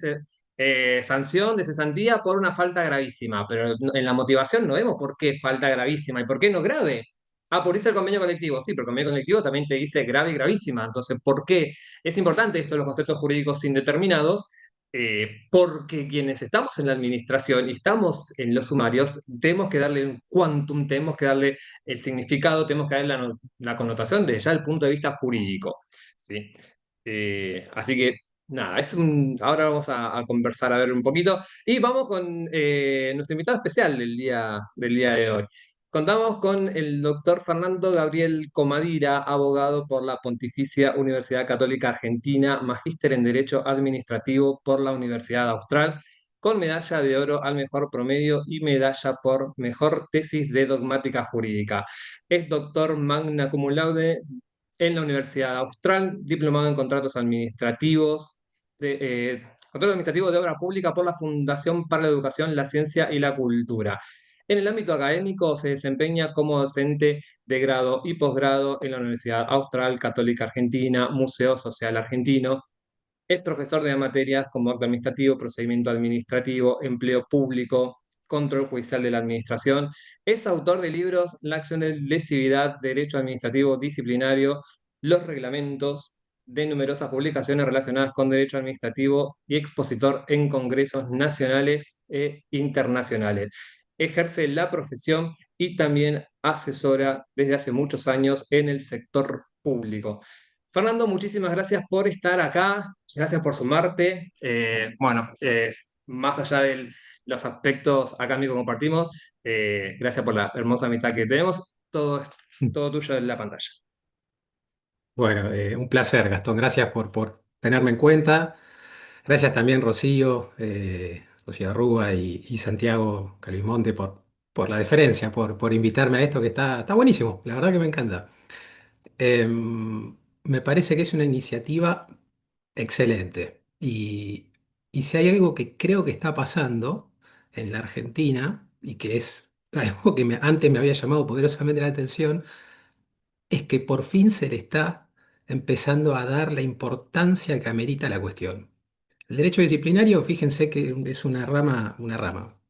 [SPEAKER 2] sanción de cesantía por una falta gravísima, pero en la motivación no vemos por qué falta gravísima y por qué no grave. Ah, por eso el convenio colectivo, sí, pero el convenio colectivo también te dice grave y gravísima. Entonces, ¿por qué es importante esto de los conceptos jurídicos indeterminados? Porque quienes estamos en la administración y estamos en los sumarios, tenemos que darle un quantum, tenemos que darle el significado, tenemos que darle la connotación de ya el punto de vista jurídico. ¿Sí? Así que, nada, ahora vamos a conversar a ver un poquito. Y vamos con nuestro invitado especial del día de hoy. Contamos con el doctor Fernando Gabriel Comadira, abogado por la Pontificia Universidad Católica Argentina, magíster en Derecho Administrativo por la Universidad Austral, con medalla de oro al mejor promedio y medalla por mejor tesis de dogmática jurídica. Es doctor magna cum laude en la Universidad Austral, diplomado en contratos administrativos, contrato administrativo de obra pública por la Fundación para la Educación, la Ciencia y la Cultura. En el ámbito académico se desempeña como docente de grado y posgrado en la Universidad Austral Católica Argentina, Museo Social Argentino. Es profesor de materias como acto administrativo, procedimiento administrativo, empleo público, control judicial de la administración. Es autor de libros La acción de lesividad, Derecho Administrativo Disciplinario, Los reglamentos, de numerosas publicaciones relacionadas con derecho administrativo y expositor en congresos nacionales e internacionales. Ejerce la profesión y también asesora desde hace muchos años en el sector público. Fernando, muchísimas gracias por estar acá, gracias por sumarte. Bueno, más allá de los aspectos académicos que compartimos, gracias por la hermosa amistad que tenemos. Todo es todo tuyo en la pantalla.
[SPEAKER 5] Bueno, un placer, Gastón. Gracias por tenerme en cuenta. Gracias también, Rocío, Rocío Arrúa y Santiago Calvismonte por la deferencia, por invitarme a esto que está buenísimo. La verdad que me encanta. Me parece que es una iniciativa excelente. Y si hay algo que creo que está pasando en la Argentina y que es algo que antes me había llamado poderosamente la atención, es que por fin se le está empezando a dar la importancia que amerita la cuestión. El derecho disciplinario, fíjense que es una rama,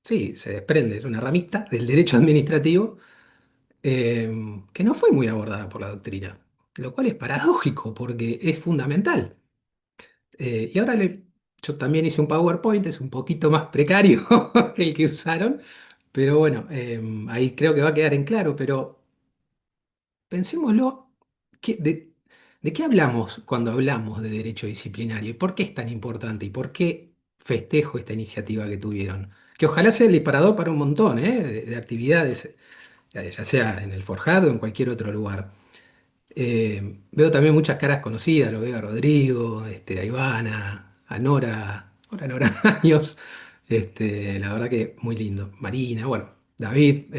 [SPEAKER 5] sí, se desprende, es una ramita del derecho administrativo que no fue muy abordada por la doctrina, lo cual es paradójico porque es fundamental. Y ahora yo también hice un PowerPoint, es un poquito más precario que el que usaron, pero bueno, ahí creo que va a quedar en claro, pero pensémoslo, ¿de qué hablamos cuando hablamos de derecho disciplinario? ¿Y por qué es tan importante? ¿Y por qué festejo esta iniciativa que tuvieron? Que ojalá sea el disparador para un montón, de actividades, ya sea en el Forjado o en cualquier otro lugar. Veo también muchas caras conocidas, lo veo a Rodrigo, a Ivana, a Nora, ahora Nora Años, la verdad que muy lindo. Marina, bueno, David.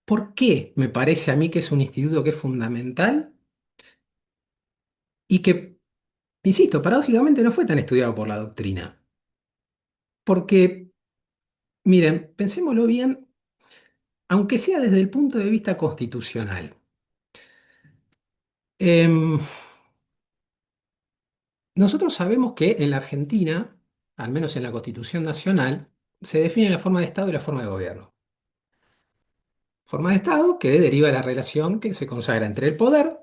[SPEAKER 5] ¿Por qué me parece a mí que es un instituto que es fundamental y que, insisto, paradójicamente no fue tan estudiado por la doctrina? Porque, miren, pensémoslo bien, aunque sea desde el punto de vista constitucional. em, Nosotros sabemos que en la Argentina, al menos en la Constitución Nacional, se define la forma de Estado y la forma de gobierno. Forma de Estado que deriva de la relación que se consagra entre el poder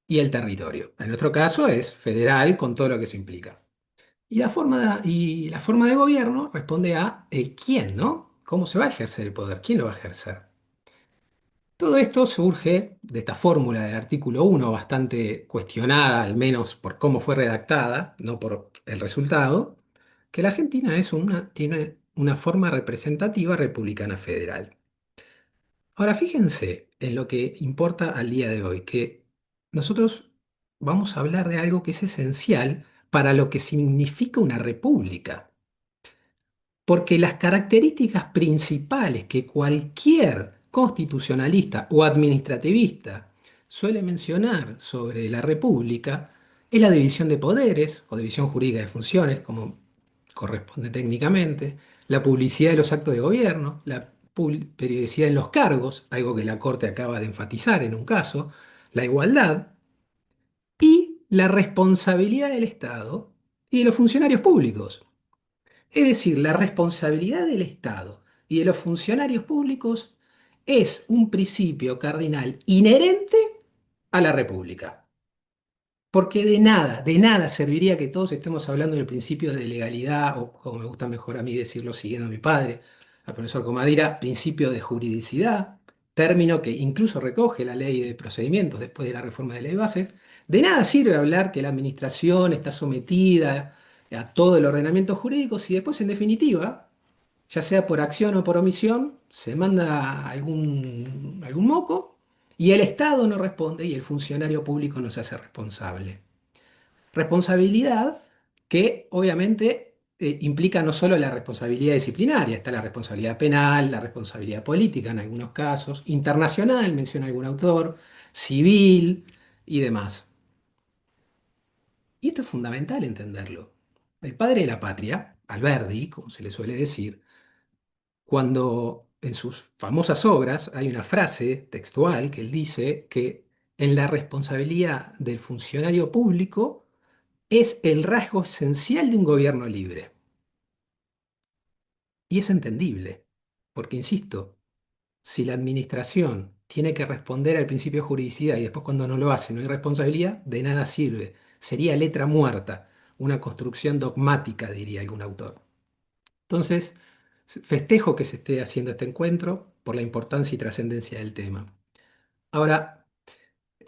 [SPEAKER 5] y el territorio. En nuestro caso es federal con todo lo que eso implica. Y la forma de gobierno responde a el quién, ¿no? ¿Cómo se va a ejercer el poder? ¿Quién lo va a ejercer? Todo esto surge de esta fórmula del artículo 1, bastante cuestionada, al menos por cómo fue redactada, no por el resultado, que la Argentina tiene una forma representativa republicana federal. Ahora, fíjense en lo que importa al día de hoy, que nosotros vamos a hablar de algo que es esencial para lo que significa una república. Porque las características principales que cualquier constitucionalista o administrativista suele mencionar sobre la república es la división de poderes o división jurídica de funciones, como corresponde técnicamente, la publicidad de los actos de gobierno, la periodicidad en los cargos, algo que la Corte acaba de enfatizar en un caso, la igualdad y la responsabilidad del Estado y de los funcionarios públicos. Es decir, la responsabilidad del Estado y de los funcionarios públicos es un principio cardinal inherente a la República. Porque de nada serviría que todos estemos hablando del principio de legalidad, o como me gusta mejor a mí decirlo siguiendo a mi padre, al profesor Comadira, principio de juridicidad, término que incluso recoge la ley de procedimientos después de la reforma de ley base. De nada sirve hablar que la administración está sometida a todo el ordenamiento jurídico si después, en definitiva, ya sea por acción o por omisión, se manda algún moco y el Estado no responde y el funcionario público no se hace responsable. Responsabilidad que obviamente implica no solo la responsabilidad disciplinaria, está la responsabilidad penal, la responsabilidad política en algunos casos, internacional, menciona algún autor, civil y demás. Y esto es fundamental entenderlo. El padre de la patria, Alberdi, como se le suele decir, cuando en sus famosas obras hay una frase textual que él dice que en la responsabilidad del funcionario público es el rasgo esencial de un gobierno libre. Y es entendible, porque, insisto, si la administración tiene que responder al principio de juridicidad y después cuando no lo hace no hay responsabilidad, de nada sirve. Sería letra muerta, una construcción dogmática, diría algún autor. Entonces, festejo que se esté haciendo este encuentro por la importancia y trascendencia del tema. Ahora,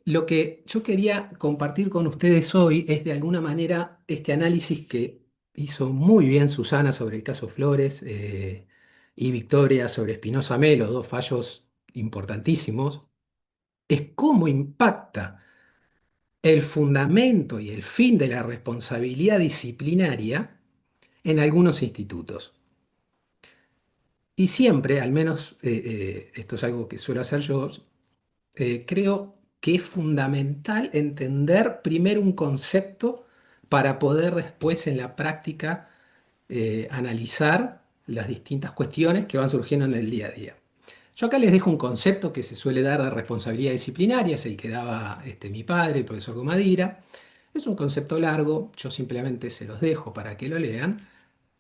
[SPEAKER 5] lo que yo quería compartir con ustedes hoy es de alguna manera este análisis que hizo muy bien Susana sobre el caso Flores y Victoria sobre Espinosa Melo, dos fallos importantísimos, es cómo impacta el fundamento y el fin de la responsabilidad disciplinaria en algunos institutos. Y siempre, al menos esto es algo que suelo hacer yo, creo que es fundamental entender primero un concepto para poder después en la práctica analizar las distintas cuestiones que van surgiendo en el día a día. Yo acá les dejo un concepto que se suele dar de responsabilidad disciplinaria, es el que daba mi padre, el profesor Gomadira. Es un concepto largo, yo simplemente se los dejo para que lo lean,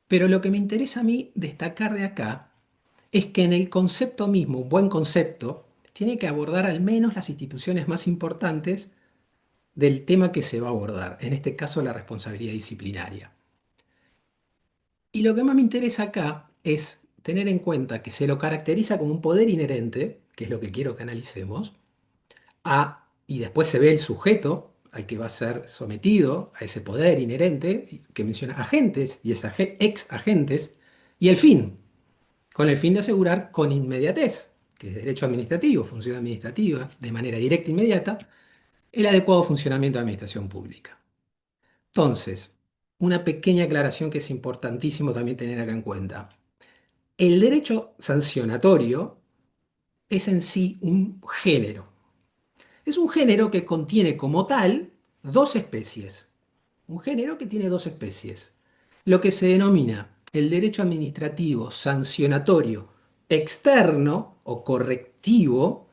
[SPEAKER 5] pero lo que me interesa a mí destacar de acá es que en el concepto mismo, un buen concepto, tiene que abordar al menos las instituciones más importantes del tema que se va a abordar, en este caso la responsabilidad disciplinaria. Y lo que más me interesa acá es tener en cuenta que se lo caracteriza como un poder inherente, que es lo que quiero que analicemos, y después se ve el sujeto al que va a ser sometido a ese poder inherente, que menciona agentes y ex agentes, y el fin, con el fin de asegurar con inmediatez, que es derecho administrativo, función administrativa, de manera directa e inmediata, el adecuado funcionamiento de la administración pública. Entonces, una pequeña aclaración que es importantísimo también tener acá en cuenta. El derecho sancionatorio es en sí un género. Es un género que contiene como tal dos especies. Un género que tiene dos especies. Lo que se denomina el derecho administrativo sancionatorio externo o correctivo,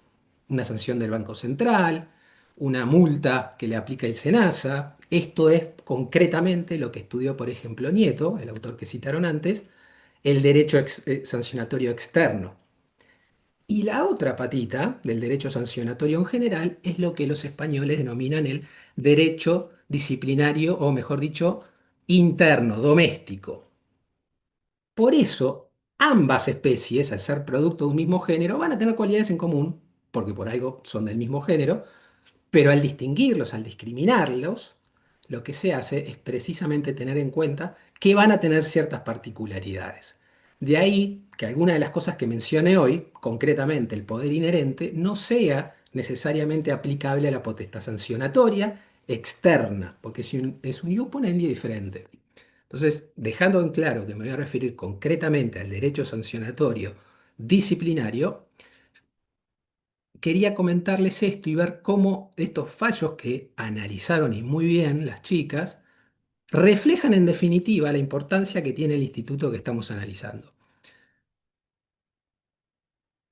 [SPEAKER 5] una sanción del Banco Central, una multa que le aplica el SENASA. Esto es concretamente lo que estudió, por ejemplo, Nieto, el autor que citaron antes, el derecho sancionatorio externo. Y la otra patita del derecho sancionatorio en general es lo que los españoles denominan el derecho disciplinario, o mejor dicho, interno, doméstico. Por eso, ambas especies, al ser producto de un mismo género, van a tener cualidades en común, porque por algo son del mismo género, pero al distinguirlos, al discriminarlos, lo que se hace es precisamente tener en cuenta que van a tener ciertas particularidades. De ahí que alguna de las cosas que mencioné hoy, concretamente el poder inherente, no sea necesariamente aplicable a la potestad sancionatoria externa, porque es un iuponendi diferente. Entonces, dejando en claro que me voy a referir concretamente al derecho sancionatorio disciplinario, quería comentarles esto y ver cómo estos fallos que analizaron y muy bien las chicas reflejan en definitiva la importancia que tiene el instituto que estamos analizando.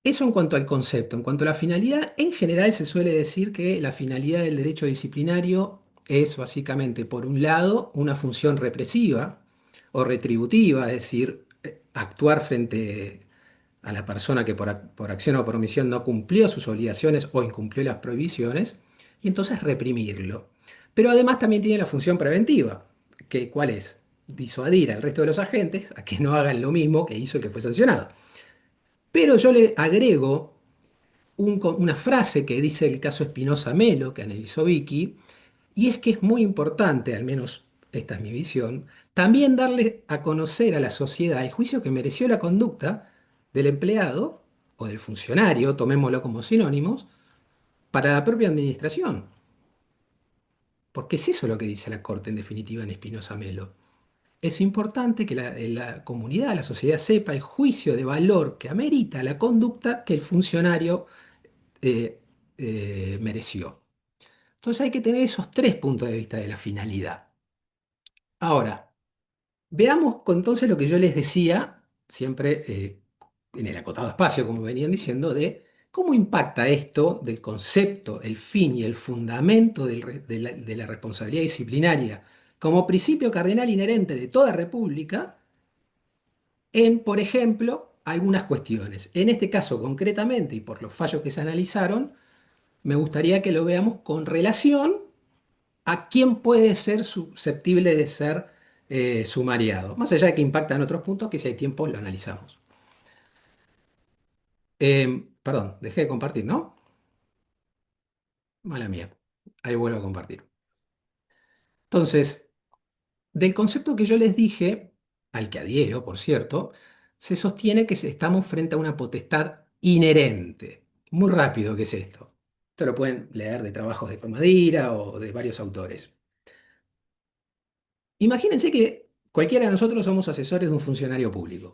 [SPEAKER 5] Eso en cuanto al concepto. En cuanto a la finalidad, en general se suele decir que la finalidad del derecho disciplinario es básicamente, por un lado, una función represiva o retributiva, es decir, actuar frente a la persona que por acción o por omisión no cumplió sus obligaciones o incumplió las prohibiciones, y entonces reprimirlo. Pero además también tiene la función preventiva, que ¿cuál es? Disuadir al resto de los agentes a que no hagan lo mismo que hizo el que fue sancionado. Pero yo le agrego una frase que dice el caso Espinosa Melo, que analizó Vicky, y es que es muy importante, al menos esta es mi visión, también darle a conocer a la sociedad el juicio que mereció la conducta del empleado o del funcionario, tomémoslo como sinónimos, para la propia administración. Porque es eso lo que dice la Corte en definitiva en Espinosa Melo. Es importante que la comunidad, la sociedad sepa el juicio de valor que amerita la conducta que el funcionario eh, mereció. Entonces hay que tener esos tres puntos de vista de la finalidad. Ahora, veamos entonces lo que yo les decía, siempre en el acotado espacio, como venían diciendo, de cómo impacta esto del concepto, el fin y el fundamento de la responsabilidad disciplinaria como principio cardinal inherente de toda república en, por ejemplo, algunas cuestiones. En este caso concretamente, y por los fallos que se analizaron, me gustaría que lo veamos con relación a quién puede ser susceptible de ser sumariado. Más allá de que impactan otros puntos, que si hay tiempo lo analizamos. Perdón, dejé de compartir, ¿no? Mala mía. Ahí vuelvo a compartir. Entonces, del concepto que yo les dije, al que adhiero, por cierto, se sostiene que estamos frente a una potestad inherente. Muy rápido, ¿qué es esto? Esto lo pueden leer de trabajos de Comadira o de varios autores. Imagínense que cualquiera de nosotros somos asesores de un funcionario público.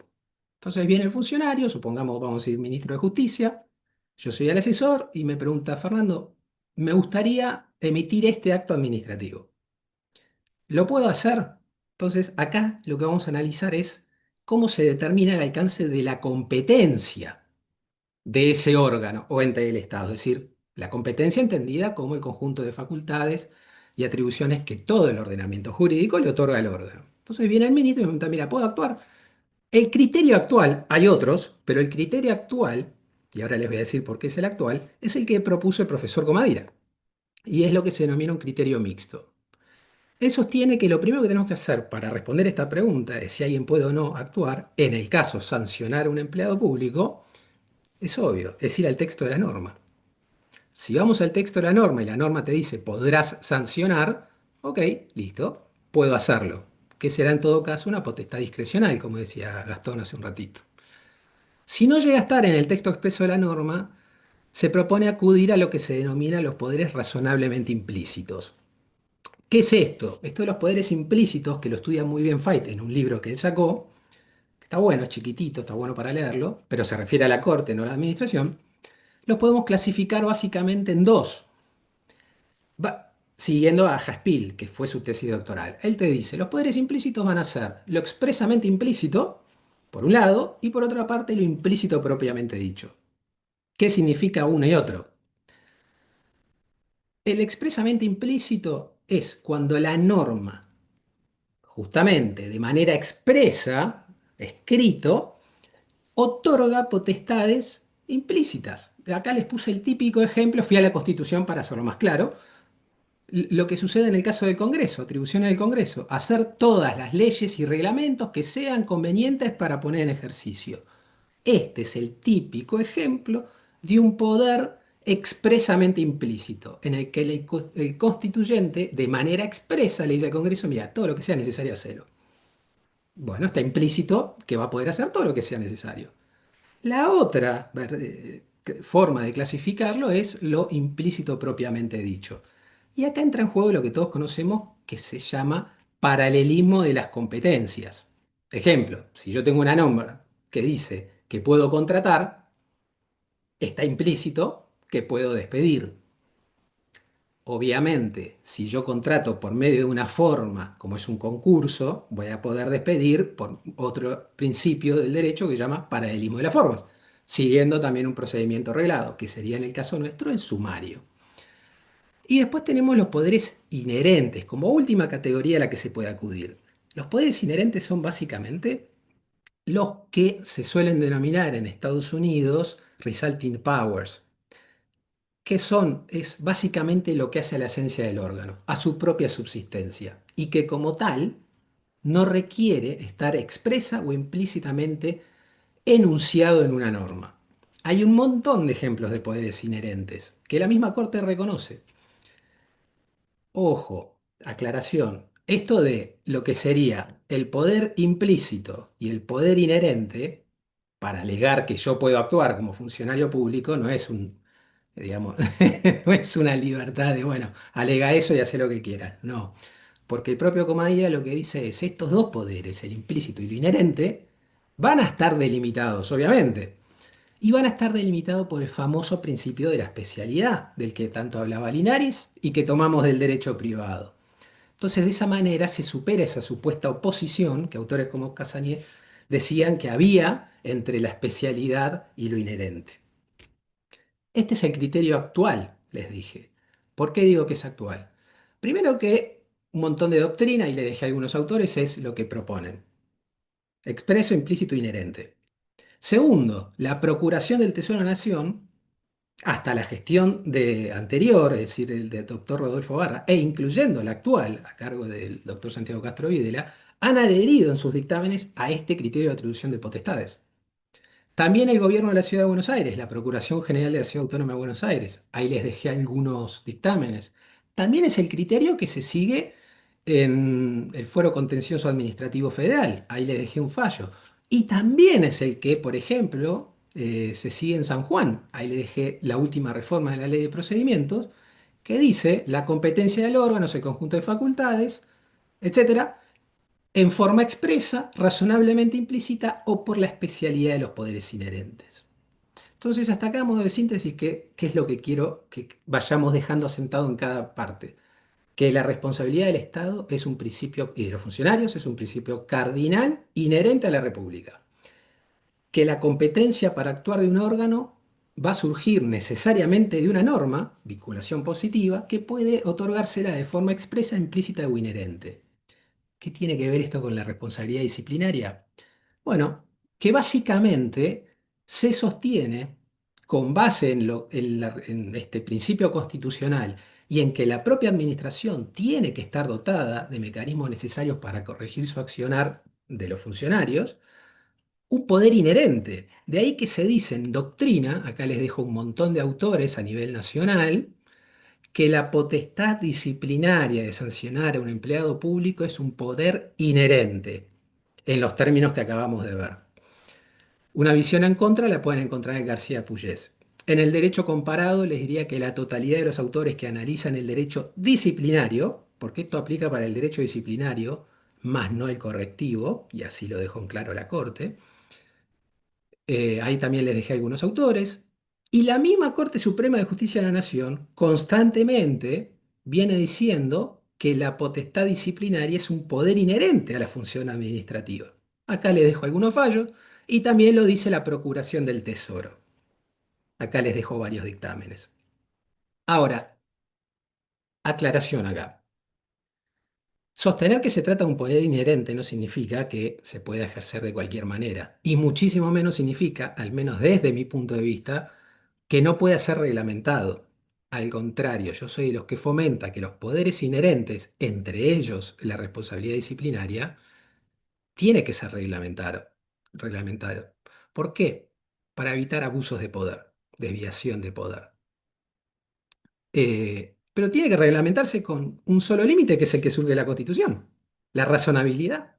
[SPEAKER 5] Entonces viene el funcionario, supongamos vamos a decir ministro de Justicia, yo soy el asesor y me pregunta, Fernando, me gustaría emitir este acto administrativo. ¿Lo puedo hacer? Entonces acá lo que vamos a analizar es cómo se determina el alcance de la competencia de ese órgano o ente del Estado, es decir, la competencia entendida como el conjunto de facultades y atribuciones que todo el ordenamiento jurídico le otorga al órgano. Entonces viene el ministro y me pregunta, mira, ¿puedo actuar? El criterio actual, hay otros, pero el criterio actual, y ahora les voy a decir por qué es el actual, es el que propuso el profesor Comadira, y es lo que se denomina un criterio mixto. Él sostiene que lo primero que tenemos que hacer para responder esta pregunta de si alguien puede o no actuar, en el caso sancionar a un empleado público, es obvio, es ir al texto de la norma. Si vamos al texto de la norma y la norma te dice podrás sancionar, ok, listo, puedo hacerlo. Que será en todo caso una potestad discrecional, como decía Gastón hace un ratito. Si no llega a estar en el texto expreso de la norma, se propone acudir a lo que se denomina los poderes razonablemente implícitos. ¿Qué es esto? Esto de los poderes implícitos, que lo estudia muy bien Fait en un libro que él sacó, que está bueno, es chiquitito, está bueno para leerlo, pero se refiere a la corte, no a la administración, los podemos clasificar básicamente en dos. Siguiendo a Jaspil, que fue su tesis doctoral. Él te dice, los poderes implícitos van a ser lo expresamente implícito, por un lado, y por otra parte lo implícito propiamente dicho. ¿Qué significa uno y otro? El expresamente implícito es cuando la norma, justamente de manera expresa, escrito, otorga potestades implícitas. Acá les puse el típico ejemplo, fui a la Constitución para hacerlo más claro. Lo que sucede en el caso del Congreso, atribuciones del Congreso, hacer todas las leyes y reglamentos que sean convenientes para poner en ejercicio. Este es el típico ejemplo de un poder expresamente implícito, en el que el constituyente de manera expresa le dice al Congreso, mira, todo lo que sea necesario hacerlo. Bueno, está implícito que va a poder hacer todo lo que sea necesario. La otra forma de clasificarlo es lo implícito propiamente dicho. Y acá entra en juego lo que todos conocemos que se llama paralelismo de las competencias. Ejemplo, si yo tengo una norma que dice que puedo contratar, está implícito que puedo despedir. Obviamente, si yo contrato por medio de una forma, como es un concurso, voy a poder despedir por otro principio del derecho que se llama paralelismo de las formas, siguiendo también un procedimiento reglado, que sería en el caso nuestro el sumario. Y después tenemos los poderes inherentes, como última categoría a la que se puede acudir. Los poderes inherentes son básicamente los que se suelen denominar en Estados Unidos resulting powers, que es básicamente lo que hace a la esencia del órgano, a su propia subsistencia, y que como tal no requiere estar expresa o implícitamente enunciado en una norma. Hay un montón de ejemplos de poderes inherentes que la misma Corte reconoce. Ojo, aclaración. Esto de lo que sería el poder implícito y el poder inherente, para alegar que yo puedo actuar como funcionario público, no es digamos, no es una libertad de, bueno, alega eso y hace lo que quieras. No, porque el propio Comadía lo que dice es, estos dos poderes, el implícito y lo inherente, van a estar delimitados, obviamente. Y van a estar delimitados por el famoso principio de la especialidad, del que tanto hablaba Linares y que tomamos del derecho privado. Entonces, de esa manera se supera esa supuesta oposición que autores como Casanier decían que había entre la especialidad y lo inherente. Este es el criterio actual, les dije. ¿Por qué digo que es actual? Primero que un montón de doctrina, y le dejé a algunos autores, es lo que proponen. Expreso, implícito, inherente. Segundo, la procuración del Tesoro de la Nación, hasta la gestión anterior, es decir, el del doctor Rodolfo Barra, e incluyendo la actual, a cargo del doctor Santiago Castro Videla, han adherido en sus dictámenes a este criterio de atribución de potestades. También el gobierno de la Ciudad de Buenos Aires, la Procuración General de la Ciudad Autónoma de Buenos Aires, ahí les dejé algunos dictámenes. También es el criterio que se sigue en el Fuero Contencioso Administrativo Federal, ahí les dejé un fallo. Y también es el que, por ejemplo, se sigue en San Juan, ahí les dejé la última reforma de la Ley de Procedimientos, que dice la competencia del órgano es el conjunto de facultades, etcétera, en forma expresa, razonablemente implícita o por la especialidad de los poderes inherentes. Entonces, hasta acá, a modo de síntesis, ¿qué es lo que quiero que vayamos dejando asentado en cada parte? Que la responsabilidad del Estado es un principio, y de los funcionarios es un principio cardinal inherente a la República. Que la competencia para actuar de un órgano va a surgir necesariamente de una norma, vinculación positiva, que puede otorgársela de forma expresa, implícita o inherente. ¿Qué tiene que ver esto con la responsabilidad disciplinaria? Bueno, que básicamente se sostiene con base en este principio constitucional y en que la propia administración tiene que estar dotada de mecanismos necesarios para corregir su accionar de los funcionarios, un poder inherente. De ahí que se dice en doctrina, acá les dejo un montón de autores a nivel nacional, que la potestad disciplinaria de sancionar a un empleado público es un poder inherente, en los términos que acabamos de ver. Una visión en contra la pueden encontrar en García Puyés. En el derecho comparado les diría que la totalidad de los autores que analizan el derecho disciplinario, porque esto aplica para el derecho disciplinario, más no el correctivo, y así lo dejó en claro la Corte, ahí también les dejé algunos autores. Y la misma Corte Suprema de Justicia de la Nación constantemente viene diciendo que la potestad disciplinaria es un poder inherente a la función administrativa. Acá les dejo algunos fallos y también lo dice la Procuración del Tesoro. Acá les dejo varios dictámenes. Ahora, aclaración acá. Sostener que se trata de un poder inherente no significa que se pueda ejercer de cualquier manera, y muchísimo menos significa, al menos desde mi punto de vista, que no pueda ser reglamentado. Al contrario, yo soy de los que fomenta que los poderes inherentes, entre ellos la responsabilidad disciplinaria, tiene que ser reglamentado. ¿Por qué? Para evitar abusos de poder, desviación de poder. Pero tiene que reglamentarse con un solo límite, que es el que surge de la Constitución, la razonabilidad.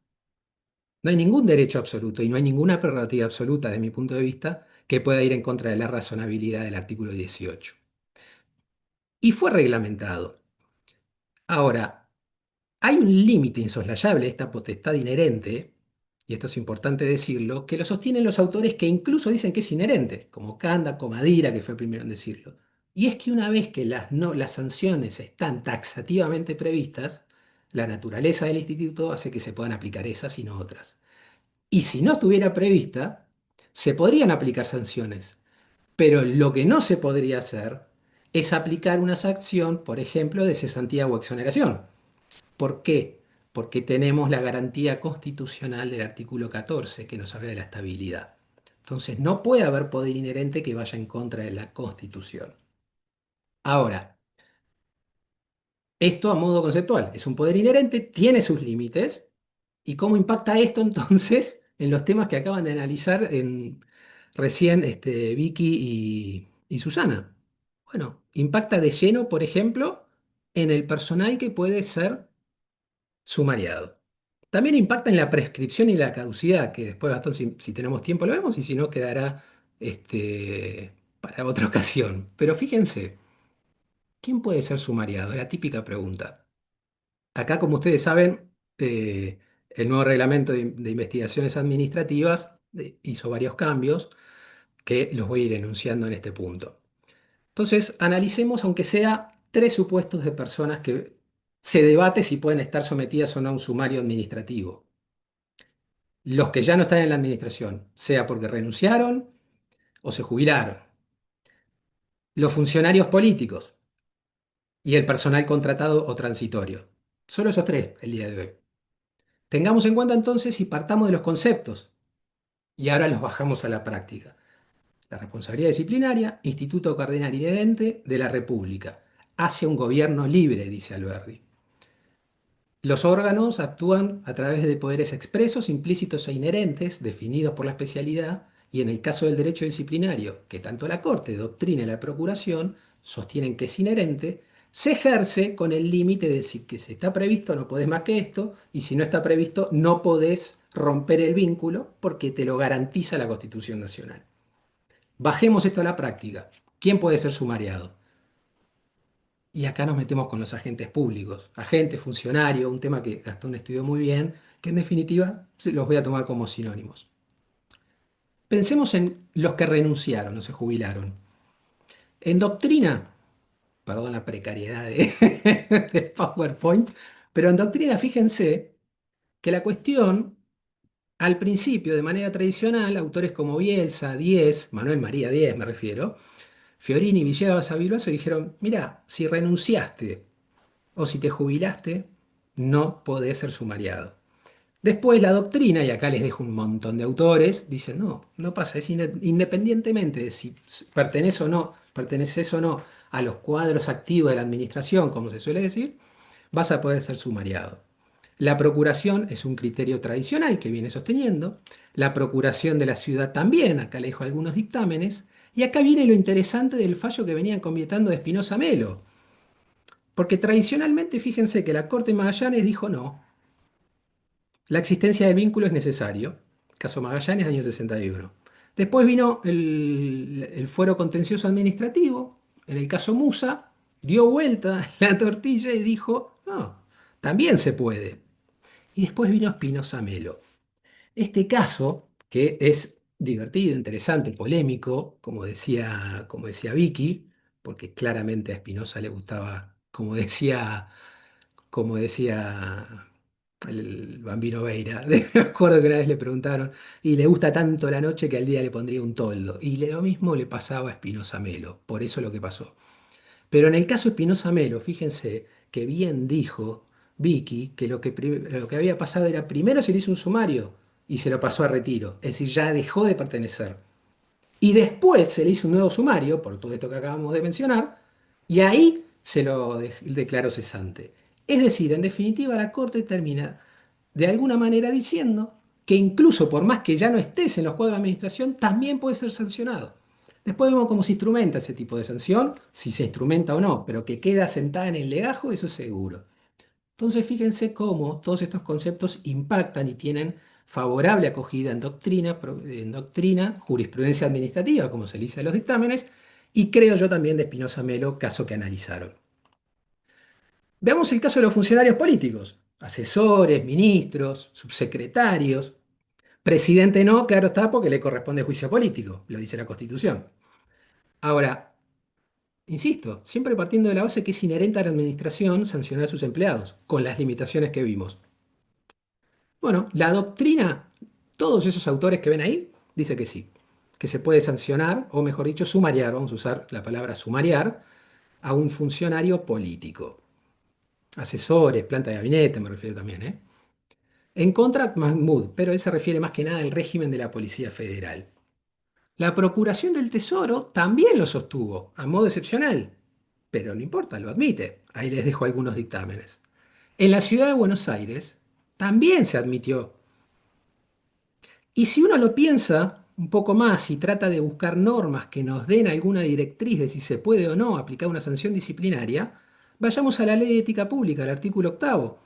[SPEAKER 5] No hay ningún derecho absoluto y no hay ninguna prerrogativa absoluta, desde mi punto de vista, que pueda ir en contra de la razonabilidad del artículo 18. Y fue reglamentado. Ahora, hay un límite insoslayable de esta potestad inherente, y esto es importante decirlo, que lo sostienen los autores que incluso dicen que es inherente, como Canda, Comadira, que fue el primero en decirlo. Y es que una vez que las sanciones están taxativamente previstas, la naturaleza del instituto hace que se puedan aplicar esas y no otras. Y si no estuviera prevista, se podrían aplicar sanciones, pero lo que no se podría hacer es aplicar una sanción, por ejemplo, de cesantía o exoneración. ¿Por qué? porque tenemos la garantía constitucional del artículo 14 que nos habla de la estabilidad. Entonces, no puede haber poder inherente que vaya en contra de la Constitución. Ahora, esto a modo conceptual, es un poder inherente, tiene sus límites, ¿y cómo impacta esto entonces en los temas que acaban de analizar recién Vicky y Susana? Bueno, impacta de lleno, por ejemplo, en el personal que puede ser sumariado. También impacta en la prescripción y la caducidad, que después, Gastón, si tenemos tiempo lo vemos y si no quedará para otra ocasión. Pero fíjense, ¿quién puede ser sumariado? Es la típica pregunta. Acá, como ustedes saben, el nuevo reglamento de investigaciones administrativas hizo varios cambios que los voy a ir enunciando en este punto. Entonces, analicemos, aunque sea, tres supuestos de personas que se debate si pueden estar sometidas o no a un sumario administrativo. Los que ya no están en la administración, sea porque renunciaron o se jubilaron. Los funcionarios políticos y el personal contratado o transitorio. Solo esos tres el día de hoy. Tengamos en cuenta entonces y partamos de los conceptos y ahora los bajamos a la práctica. La responsabilidad disciplinaria, instituto cardenal inherente de la República, hacia un gobierno libre, dice Alberdi. Los órganos actúan a través de poderes expresos, implícitos e inherentes, definidos por la especialidad, y en el caso del derecho disciplinario, que tanto la Corte, doctrina y la Procuración sostienen que es inherente, se ejerce con el límite de decir que si está previsto no podés más que esto, y si no está previsto no podés romper el vínculo porque te lo garantiza la Constitución Nacional. Bajemos esto a la práctica. ¿Quién puede ser sumariado? Y acá nos metemos con los agentes públicos, agentes, funcionarios, un tema que Gastón estudió muy bien, que en definitiva se los voy a tomar como sinónimos. Pensemos en los que renunciaron o se jubilaron. En doctrina, perdón la precariedad de PowerPoint, pero en doctrina fíjense que la cuestión, al principio, de manera tradicional, autores como Bielsa, Díez, Manuel María Díez me refiero, Fiorini, Villegas, Avilbaso dijeron, mira, si renunciaste o si te jubilaste, no podés ser sumariado. Después la doctrina, y acá les dejo un montón de autores, dicen, no, no pasa, es independientemente de si perteneces o no a los cuadros activos de la administración, como se suele decir, vas a poder ser sumariado. La procuración es un criterio tradicional que viene sosteniendo, la procuración de la ciudad también, acá le dejo algunos dictámenes, y acá viene lo interesante del fallo que venían convietando de Espinosa Melo, porque tradicionalmente, fíjense que la Corte de Magallanes dijo no. La existencia del vínculo es necesario. Caso Magallanes, año 61. Después vino el fuero contencioso administrativo. En el caso Musa, dio vuelta la tortilla y dijo, no, también se puede. Y después vino Espinosa Melo. Este caso, que es divertido, interesante, polémico, como decía Vicky, porque claramente a Espinosa le gustaba, como decía el Bambino Veira. Me acuerdo que una vez le preguntaron, y le gusta tanto la noche que al día le pondría un toldo. Y lo mismo le pasaba a Espinosa Melo, por eso lo que pasó. Pero en el caso Espinosa Melo, fíjense que bien dijo Vicky que lo que había pasado era primero se le hizo un sumario y se lo pasó a retiro, es decir, ya dejó de pertenecer. Y después se le hizo un nuevo sumario, por todo esto que acabamos de mencionar, y ahí se lo declaró cesante. Es decir, en definitiva, la Corte termina de alguna manera diciendo que incluso por más que ya no estés en los cuadros de administración, también puede ser sancionado. Después vemos cómo se instrumenta ese tipo de sanción, si se instrumenta o no, pero que queda sentada en el legajo, eso es seguro. Entonces fíjense cómo todos estos conceptos impactan y tienen favorable acogida en doctrina, jurisprudencia administrativa, como se le dice a los dictámenes, y creo yo también de Espinosa Melo, caso que analizaron. Veamos el caso de los funcionarios políticos, asesores, ministros, subsecretarios. Presidente no, claro está, porque le corresponde juicio político, lo dice la Constitución. Ahora, insisto, siempre partiendo de la base que es inherente a la administración sancionar a sus empleados, con las limitaciones que vimos. Bueno, la doctrina, todos esos autores que ven ahí, dice que sí, que se puede sancionar, o mejor dicho, sumariar, vamos a usar la palabra sumariar, a un funcionario político. asesores, planta de gabinete, me refiero también, ¿eh? En contra, Mahmoud, pero él se refiere más que nada al régimen de la Policía Federal. La Procuración del Tesoro también lo sostuvo, a modo excepcional, pero no importa, lo admite. Ahí les dejo algunos dictámenes. En la ciudad de Buenos Aires también se admitió. Y si uno lo piensa un poco más y trata de buscar normas que nos den alguna directriz de si se puede o no aplicar una sanción disciplinaria, vayamos a la Ley de Ética Pública, el artículo octavo.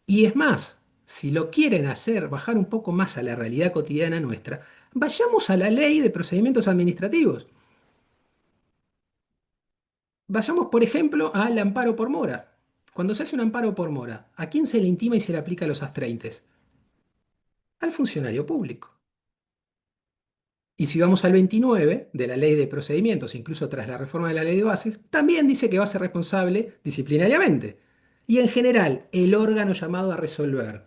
[SPEAKER 5] Y es más, si lo quieren hacer bajar un poco más a la realidad cotidiana nuestra, vayamos a la Ley de Procedimientos Administrativos. Vayamos, por ejemplo, al amparo por mora. Cuando se hace un amparo por mora, ¿a quién se le intima y se le aplica los astreintes? Al funcionario público. Y si vamos al 29 de la Ley de Procedimientos, incluso tras la reforma de la Ley de Bases, también dice que va a ser responsable disciplinariamente. Y en general, el órgano llamado a resolver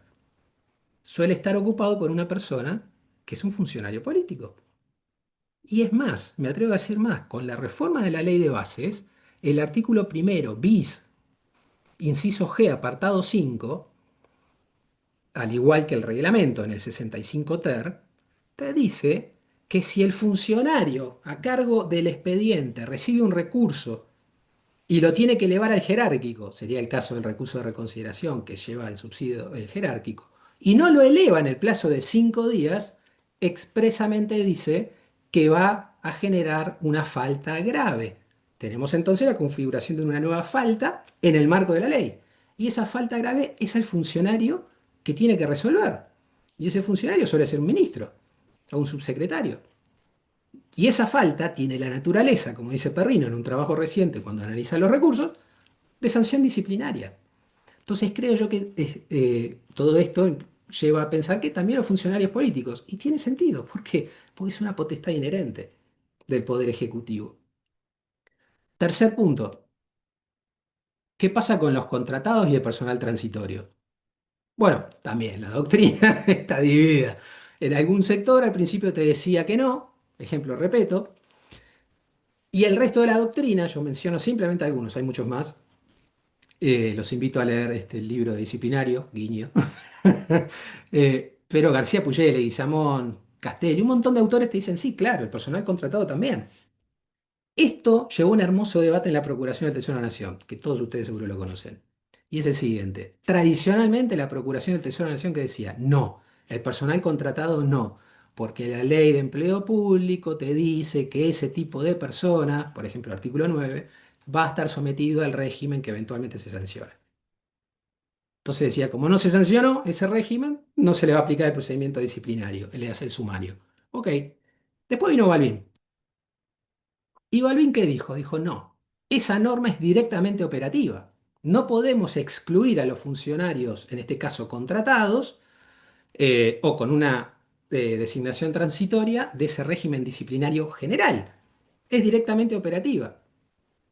[SPEAKER 5] suele estar ocupado por una persona que es un funcionario político. Y es más, me atrevo a decir más, con la reforma de la Ley de Bases, el artículo primero bis, inciso G, apartado 5, al igual que el reglamento en el 65 ter, te dice que si el funcionario a cargo del expediente recibe un recurso y lo tiene que elevar al jerárquico, sería el caso del recurso de reconsideración que lleva el subsidio el jerárquico, y no lo eleva en el plazo de 5 días, expresamente dice que va a generar una falta grave. Tenemos entonces la configuración de una nueva falta en el marco de la ley. Y esa falta grave es el funcionario que tiene que resolver. Y ese funcionario suele ser un ministro o un subsecretario. Y esa falta tiene la naturaleza, como dice Perrino en un trabajo reciente cuando analiza los recursos, de sanción disciplinaria. Entonces creo yo que todo esto lleva a pensar que también los funcionarios políticos, y tiene sentido, ¿por qué? Porque es una potestad inherente del Poder Ejecutivo. Tercer punto, ¿qué pasa con los contratados y el personal transitorio? Bueno, también la doctrina está dividida. En algún sector al principio te decía que no, ejemplo, repito, y el resto de la doctrina, yo menciono simplemente algunos, hay muchos más. Los invito a leer el libro de disciplinario, guiño. Pero García Puyelle, Guizamón, Castelli, un montón de autores te dicen, sí, claro, el personal contratado también. Esto llevó a un hermoso debate en la Procuración del Tesoro de la Nación, que todos ustedes seguro lo conocen. Y es el siguiente. Tradicionalmente la Procuración del Tesoro de la Nación que decía, no, el personal contratado no, porque la ley de empleo público te dice que ese tipo de personas, por ejemplo el artículo 9, va a estar sometido al régimen que eventualmente se sanciona. Entonces decía, como no se sancionó ese régimen, no se le va a aplicar el procedimiento disciplinario, le hace el sumario. Ok. Después vino Balbín. ¿Y Balbín qué dijo? Dijo, no, esa norma es directamente operativa. No podemos excluir a los funcionarios, en este caso contratados, o con una designación transitoria de ese régimen disciplinario general. Es directamente operativa.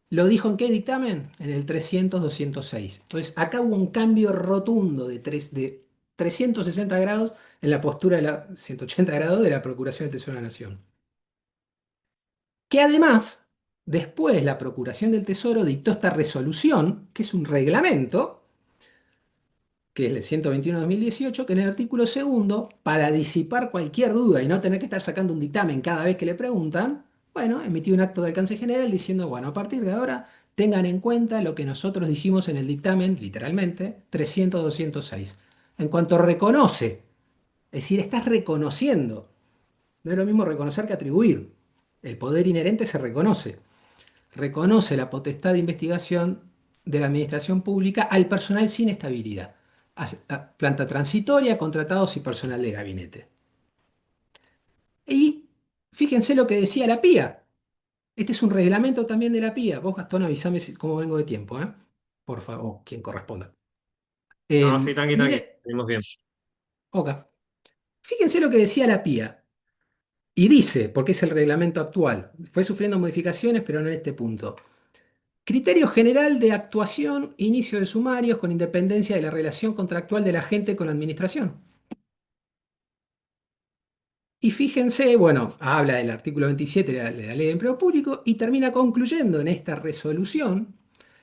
[SPEAKER 5] ¿Lo dijo en qué dictamen? En el 300-206. Entonces, acá hubo un cambio rotundo de 360 grados en la postura de la 180 grados de la Procuración del Tesoro de la Nación. Que además, después la Procuración del Tesoro dictó esta resolución, que es un reglamento, que es el 121-2018, que en el artículo segundo, para disipar cualquier duda y no tener que estar sacando un dictamen cada vez que le preguntan, bueno, emitió un acto de alcance general diciendo, bueno, a partir de ahora tengan en cuenta lo que nosotros dijimos en el dictamen, literalmente, 300-206. En cuanto reconoce, es decir, estás reconociendo. No es lo mismo reconocer que atribuir. El poder inherente se reconoce. Reconoce la potestad de investigación de la administración pública al personal sin estabilidad. Planta transitoria, contratados y personal de gabinete. Y fíjense lo que decía la PIA. Este es un reglamento también de la PIA. Vos, Gastón, avísame cómo vengo de tiempo, ¿eh? Por favor, quien corresponda.
[SPEAKER 2] No, sí, tranqui, tranqui,
[SPEAKER 5] Mire,
[SPEAKER 2] venimos bien.
[SPEAKER 5] ok. Fíjense lo que decía la PIA. Y dice, porque es el reglamento actual, fue sufriendo modificaciones, pero no en este punto. Criterio general de actuación, inicio de sumarios con independencia de la relación contractual del agente con la administración. Y fíjense, bueno, habla del artículo 27 de la Ley de Empleo Público y termina concluyendo en esta resolución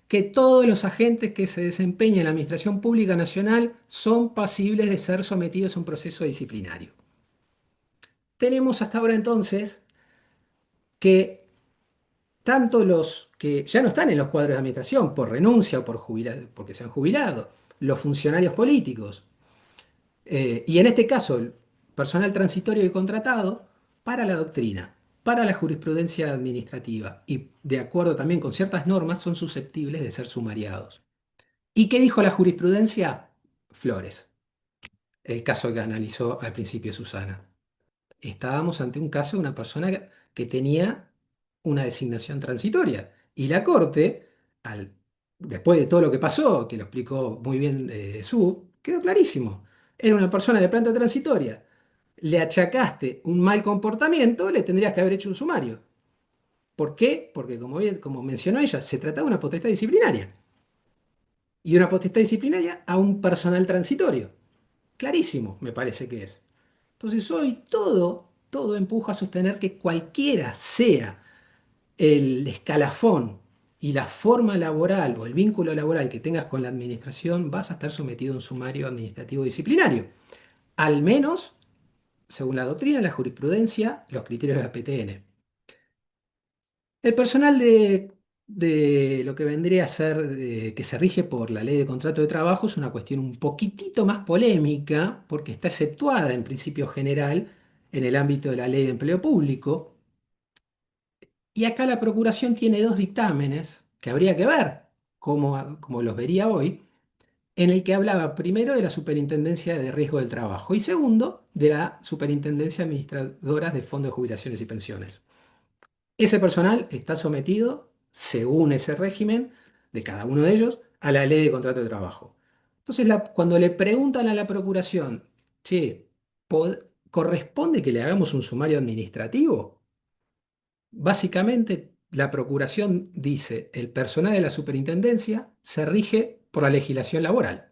[SPEAKER 5] que todos los agentes que se desempeñan en la Administración Pública Nacional son pasibles de ser sometidos a un proceso disciplinario. Tenemos hasta ahora entonces que tanto los que ya no están en los cuadros de administración por renuncia o porque se han jubilado, los funcionarios políticos, y en este caso el personal transitorio y contratado, para la doctrina, para la jurisprudencia administrativa y de acuerdo también con ciertas normas son susceptibles de ser sumariados. ¿Y qué dijo la jurisprudencia? Flores, el caso que analizó al principio Susana. Estábamos ante un caso de una persona que tenía una designación transitoria. Y la Corte, después de todo lo que pasó, que lo explicó muy bien quedó clarísimo. Era una persona de planta transitoria. Le achacaste un mal comportamiento, le tendrías que haber hecho un sumario. ¿Por qué? Porque como mencionó ella, se trataba de una potestad disciplinaria. Y una potestad disciplinaria a un personal transitorio. Clarísimo, me parece que es. Entonces hoy todo empuja a sostener que cualquiera sea el escalafón y la forma laboral o el vínculo laboral que tengas con la administración, vas a estar sometido a un sumario administrativo disciplinario. Al menos, según la doctrina, la jurisprudencia, los criterios de la PTN. El personal de lo que vendría a ser, que se rige por la ley de contrato de trabajo, es una cuestión un poquitito más polémica, porque está exceptuada en principio general en el ámbito de la ley de empleo público. Y acá la Procuración tiene dos dictámenes que habría que ver, como los vería hoy, en el que hablaba primero de la Superintendencia de Riesgo del Trabajo y segundo de la Superintendencia Administradora de Fondos de Jubilaciones y Pensiones. Ese personal está sometido, según ese régimen de cada uno de ellos, a la ley de contrato de trabajo. Entonces, cuando le preguntan a la Procuración, che, ¿corresponde que le hagamos un sumario administrativo? Básicamente, la Procuración dice, el personal de la superintendencia se rige por la legislación laboral.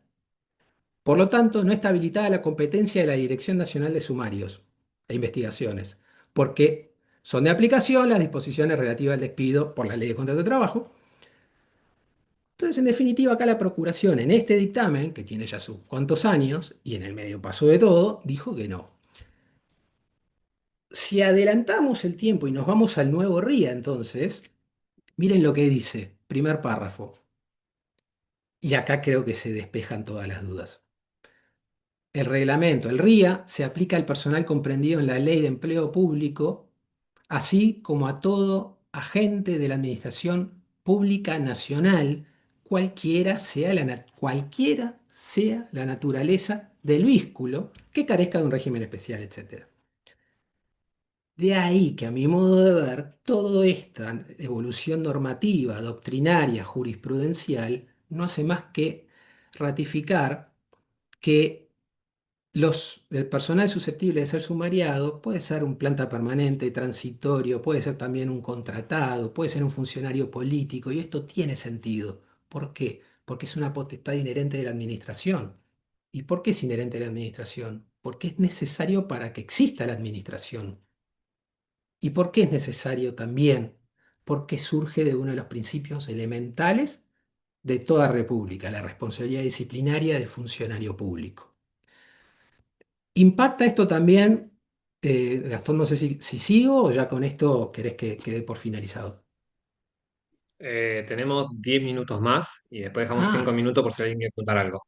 [SPEAKER 5] Por lo tanto, no está habilitada la competencia de la Dirección Nacional de Sumarios e Investigaciones, porque son de aplicación las disposiciones relativas al despido por la Ley de Contrato de Trabajo. Entonces, en definitiva, acá la Procuración, en este dictamen, que tiene ya sus cuantos años, y en el medio pasó de todo, dijo que no. Si adelantamos el tiempo y nos vamos al nuevo RIA, entonces, miren lo que dice, primer párrafo. Y acá creo que se despejan todas las dudas. El reglamento, el RIA, se aplica al personal comprendido en la Ley de Empleo Público, así como a todo agente de la Administración Pública Nacional, cualquiera sea la naturaleza del vínculo que carezca de un régimen especial, etc. De ahí que a mi modo de ver, toda esta evolución normativa, doctrinaria, jurisprudencial, no hace más que ratificar que el personal susceptible de ser sumariado puede ser un planta permanente, transitorio, puede ser también un contratado, puede ser un funcionario político, y esto tiene sentido. ¿Por qué? Porque es una potestad inherente de la administración. ¿Y por qué es inherente de la administración? Porque es necesario para que exista la administración. ¿Y por qué es necesario también? Porque surge de uno de los principios elementales de toda república, la responsabilidad disciplinaria del funcionario público. ¿Impacta esto también, Gastón? No sé si sigo o ya con esto querés que quede por finalizado.
[SPEAKER 2] Tenemos 10 minutos más y después dejamos 5
[SPEAKER 5] Ah,
[SPEAKER 2] minutos por si alguien quiere contar algo.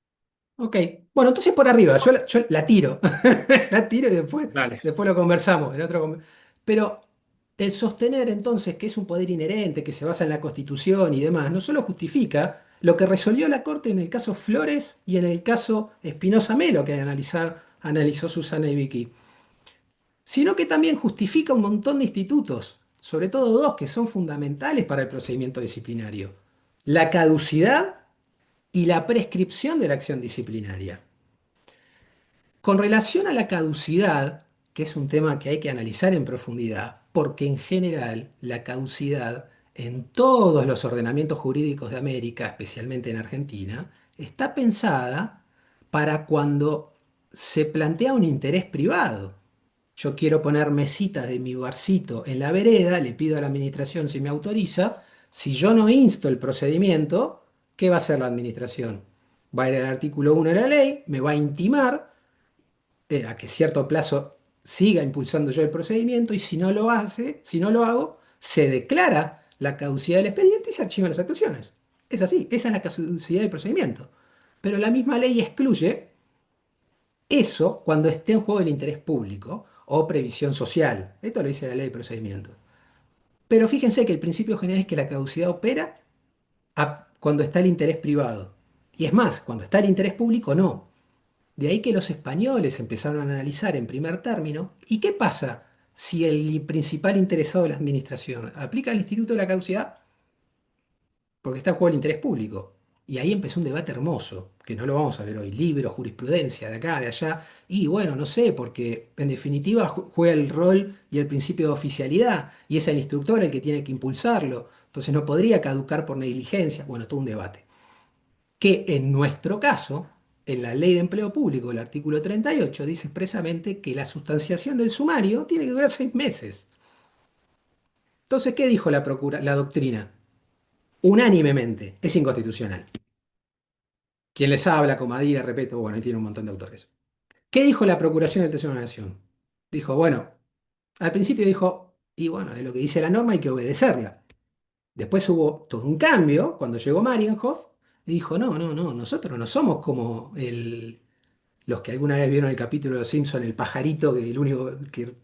[SPEAKER 5] ok. Bueno, entonces por arriba, yo la tiro. La tiro y
[SPEAKER 2] Dale.
[SPEAKER 5] después lo conversamos. Pero el sostener entonces que es un poder inherente, que se basa en la Constitución y demás, no solo justifica lo que resolvió la Corte en el caso Flores y en el caso Espinosa Melo, que analizó Susana y Vicky, sino que también justifica un montón de institutos, sobre todo dos que son fundamentales para el procedimiento disciplinario: la caducidad y la prescripción de la acción disciplinaria. Con relación a la caducidad, que es un tema que hay que analizar en profundidad, porque en general la caducidad en todos los ordenamientos jurídicos de América, especialmente en Argentina, está pensada para cuando se plantea un interés privado. Yo quiero poner mesitas de mi barcito en la vereda, le pido a la administración si me autoriza, Si yo no insto el procedimiento, ¿qué va a hacer la administración? Va a ir al artículo 1 de la ley, me va a intimar a que cierto plazo siga impulsando yo el procedimiento y si no lo hace, si no lo hago, se declara la caducidad del expediente y se archivan las actuaciones. Es así, esa es la caducidad del procedimiento. Pero la misma ley excluye eso cuando esté en juego el interés público o previsión social. Esto lo dice la ley de procedimiento. Pero fíjense que el principio general es que la caducidad opera cuando está el interés privado. Y es más, cuando está el interés público, no. De ahí que los españoles empezaron a analizar en primer término, ¿y qué pasa si el principal interesado de la administración aplica el instituto de la caducidad? Porque está en juego el interés público. Y ahí empezó un debate hermoso, que no lo vamos a ver hoy, libros, jurisprudencia, de acá, de allá. Y bueno, no sé, porque en definitiva juega el rol y el principio de oficialidad, y es el instructor el que tiene que impulsarlo. Entonces no podría caducar por negligencia. Bueno, todo un debate. Que en nuestro caso, en la Ley de Empleo Público, el artículo 38, dice expresamente que la sustanciación del sumario tiene que durar 6 meses. Entonces, ¿qué dijo la doctrina? Unánimemente, es inconstitucional. Quien les habla, Comadira, repito, bueno, ahí tiene un montón de autores. ¿Qué dijo la Procuración del Tesoro de la Nación? Dijo, bueno, al principio dijo, y bueno, de lo que dice la norma hay que obedecerla. Después hubo todo un cambio cuando llegó Marienhof y dijo, no, no, no, nosotros no somos como los que alguna vez vieron el capítulo de Los Simpson, el pajarito que el único que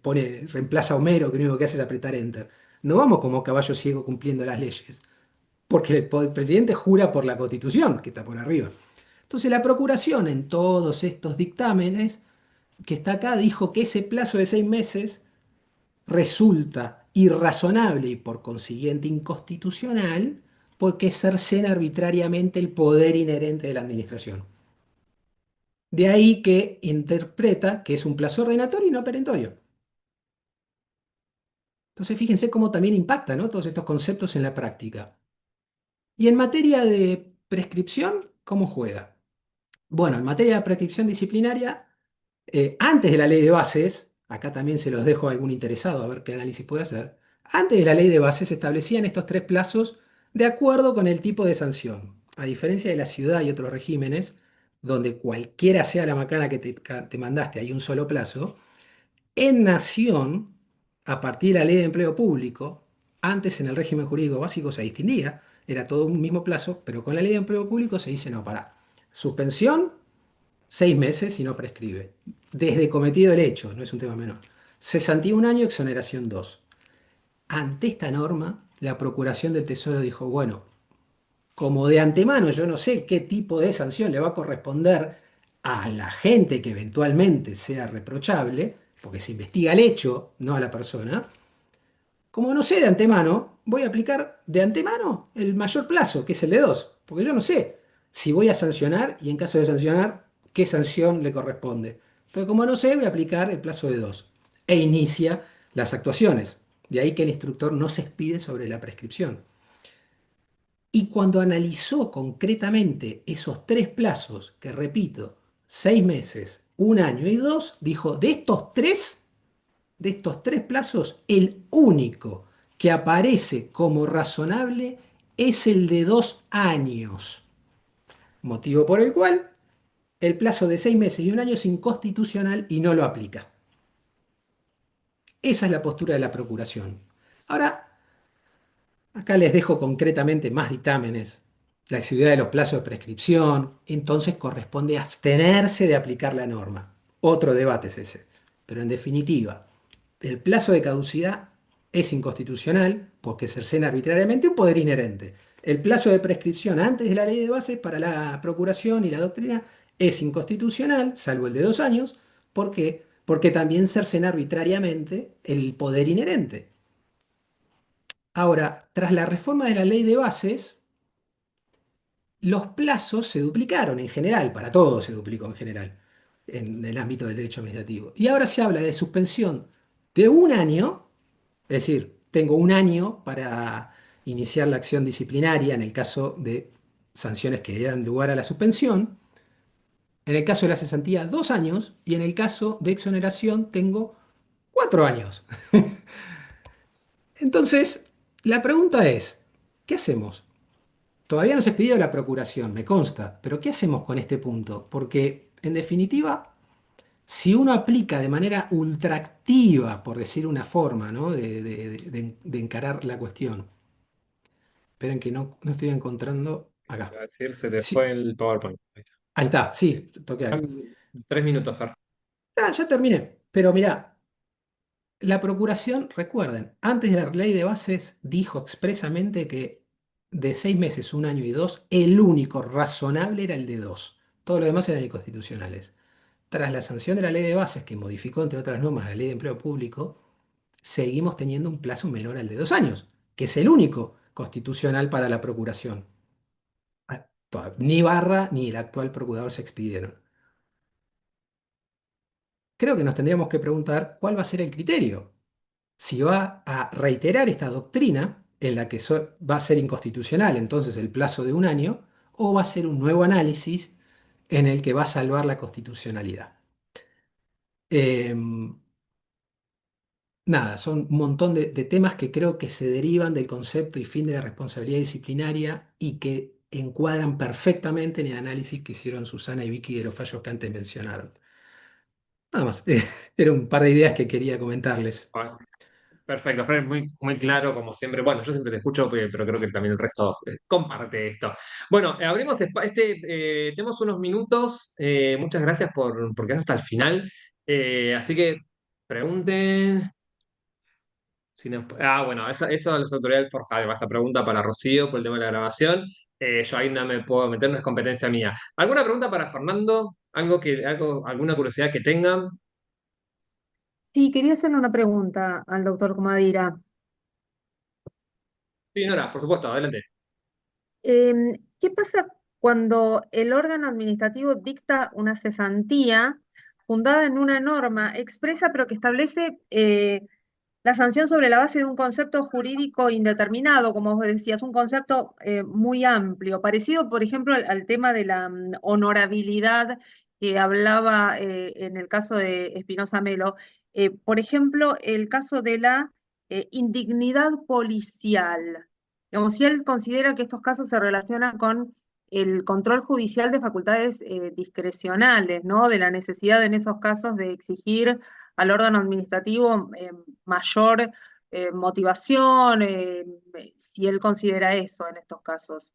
[SPEAKER 5] reemplaza a Homero, que lo único que hace es apretar Enter. No vamos como caballo ciego cumpliendo las leyes, porque el presidente jura por la Constitución, que está por arriba. Entonces la Procuración en todos estos dictámenes que está acá dijo que ese plazo de 6 meses resulta irrazonable y por consiguiente inconstitucional porque cercena arbitrariamente el poder inherente de la administración. De ahí que interpreta que es un plazo ordenatorio y no perentorio. Entonces fíjense cómo también impacta, ¿no?, todos estos conceptos en la práctica. Y en materia de prescripción, ¿cómo juega? Bueno, en materia de prescripción disciplinaria, antes de la ley de bases, acá también se los dejo a algún interesado a ver qué análisis puede hacer, antes de la ley de bases se establecían estos 3 plazos de acuerdo con el tipo de sanción. A diferencia de la ciudad y otros regímenes, donde cualquiera sea la macana que te mandaste, hay un solo plazo, en nación, a partir de la ley de empleo público, antes en el régimen jurídico básico se distinguía, era todo un mismo plazo, pero con la ley de empleo público se dice, no, pará, suspensión 6 meses y no prescribe. Desde cometido el hecho, no es un tema menor. Cesantía 1 año, exoneración 2. Ante esta norma, la Procuración del Tesoro dijo, bueno, como de antemano yo no sé qué tipo de sanción le va a corresponder a la gente que eventualmente sea reprochable, porque se investiga el hecho, no a la persona, como no sé de antemano, voy a aplicar de antemano el mayor plazo, que es el de 2, porque yo no sé si voy a sancionar y en caso de sancionar, qué sanción le corresponde. Entonces, como no sé, voy a aplicar el plazo de 2 e inicia las actuaciones. De ahí que el instructor no se expide sobre la prescripción. Y cuando analizó concretamente esos 3 plazos, que repito, 6 meses, 1 año y 2, dijo, de estos 3 plazos, el único que aparece como razonable es el de 2 años. Motivo por el cual el plazo de 6 meses y 1 año es inconstitucional y no lo aplica. Esa es la postura de la Procuración. Ahora, acá les dejo concretamente más dictámenes. La exiguidad de los plazos de prescripción, entonces corresponde abstenerse de aplicar la norma. Otro debate es ese. Pero en definitiva, el plazo de caducidad es inconstitucional porque cercena arbitrariamente un poder inherente. El plazo de prescripción antes de la ley de bases para la procuración y la doctrina es inconstitucional, salvo el de 2 años. ¿Por qué? Porque también cercena arbitrariamente el poder inherente. Ahora, tras la reforma de la ley de bases, los plazos se duplicaron en general, para todo se duplicó en general, en el ámbito del derecho administrativo. Y ahora se habla de suspensión de 1 año, es decir, tengo 1 año para iniciar la acción disciplinaria en el caso de sanciones que dieran lugar a la suspensión. En el caso de la cesantía, 2 años. Y en el caso de exoneración, tengo 4 años. Entonces, la pregunta es, ¿Qué hacemos? Todavía no se expidió la procuración, me consta, pero ¿qué hacemos con este punto? Porque, en definitiva, si uno aplica de manera ultraactiva, por decir una forma, ¿no? de encarar la cuestión. Esperen que no estoy encontrando
[SPEAKER 2] Iba
[SPEAKER 5] acá.
[SPEAKER 2] a decir, se te fue
[SPEAKER 5] Sí,
[SPEAKER 2] el PowerPoint. Ahí está.
[SPEAKER 5] ahí está, sí, toqué algo.
[SPEAKER 2] 3 minutos, Fer.
[SPEAKER 5] Ah, ya terminé. Pero mirá, la procuración, recuerden, antes de la ley de bases dijo expresamente que de 6 meses, un año y dos, el único razonable era el de dos. Todos los demás eran inconstitucionales. Tras la sanción de la ley de bases, que modificó, entre otras normas, la ley de empleo público, seguimos teniendo un plazo menor al de 2 años, que es el único constitucional para la procuración. Ni Barra ni el actual procurador se expidieron. Creo que nos tendríamos que preguntar cuál va a ser el criterio. Si va a reiterar esta doctrina en la que va a ser inconstitucional entonces el plazo de un año, o va a ser un nuevo análisis en el que va a salvar la constitucionalidad. Em, Nada, son un montón de temas que creo que se derivan del concepto y fin de la responsabilidad disciplinaria y que encuadran perfectamente en el análisis que hicieron Susana y Vicky de los fallos que antes mencionaron. Nada más, era un par de ideas que quería comentarles.
[SPEAKER 2] Bueno, perfecto, Fer, muy, muy claro, como siempre. Bueno, yo siempre te escucho, pero creo que también el resto comparte esto. Bueno, abrimos tenemos unos minutos. Muchas gracias por quedarse hasta el final. Así que pregunten. Bueno, eso a las autoridades del Forjal. Esa pregunta para Rocío por el tema de la grabación. Yo ahí no me puedo meter, no es competencia mía. ¿Alguna pregunta para Fernando? ¿Alguna curiosidad que tengan?
[SPEAKER 6] Sí, quería hacerle una pregunta al doctor Comadira.
[SPEAKER 2] Sí, Nora, por supuesto, adelante.
[SPEAKER 6] ¿Qué pasa cuando el órgano administrativo dicta una cesantía fundada en una norma expresa, pero que establece la sanción sobre la base de un concepto jurídico indeterminado, como vos decías, un concepto muy amplio, parecido, por ejemplo, al tema de la honorabilidad que hablaba en el caso de Espinosa Melo? Por ejemplo, el caso de la indignidad policial. Digamos, si él considera que estos casos se relacionan con el control judicial de facultades discrecionales, ¿no? De la necesidad en esos casos de exigir al órgano administrativo mayor motivación, si él considera eso en estos casos.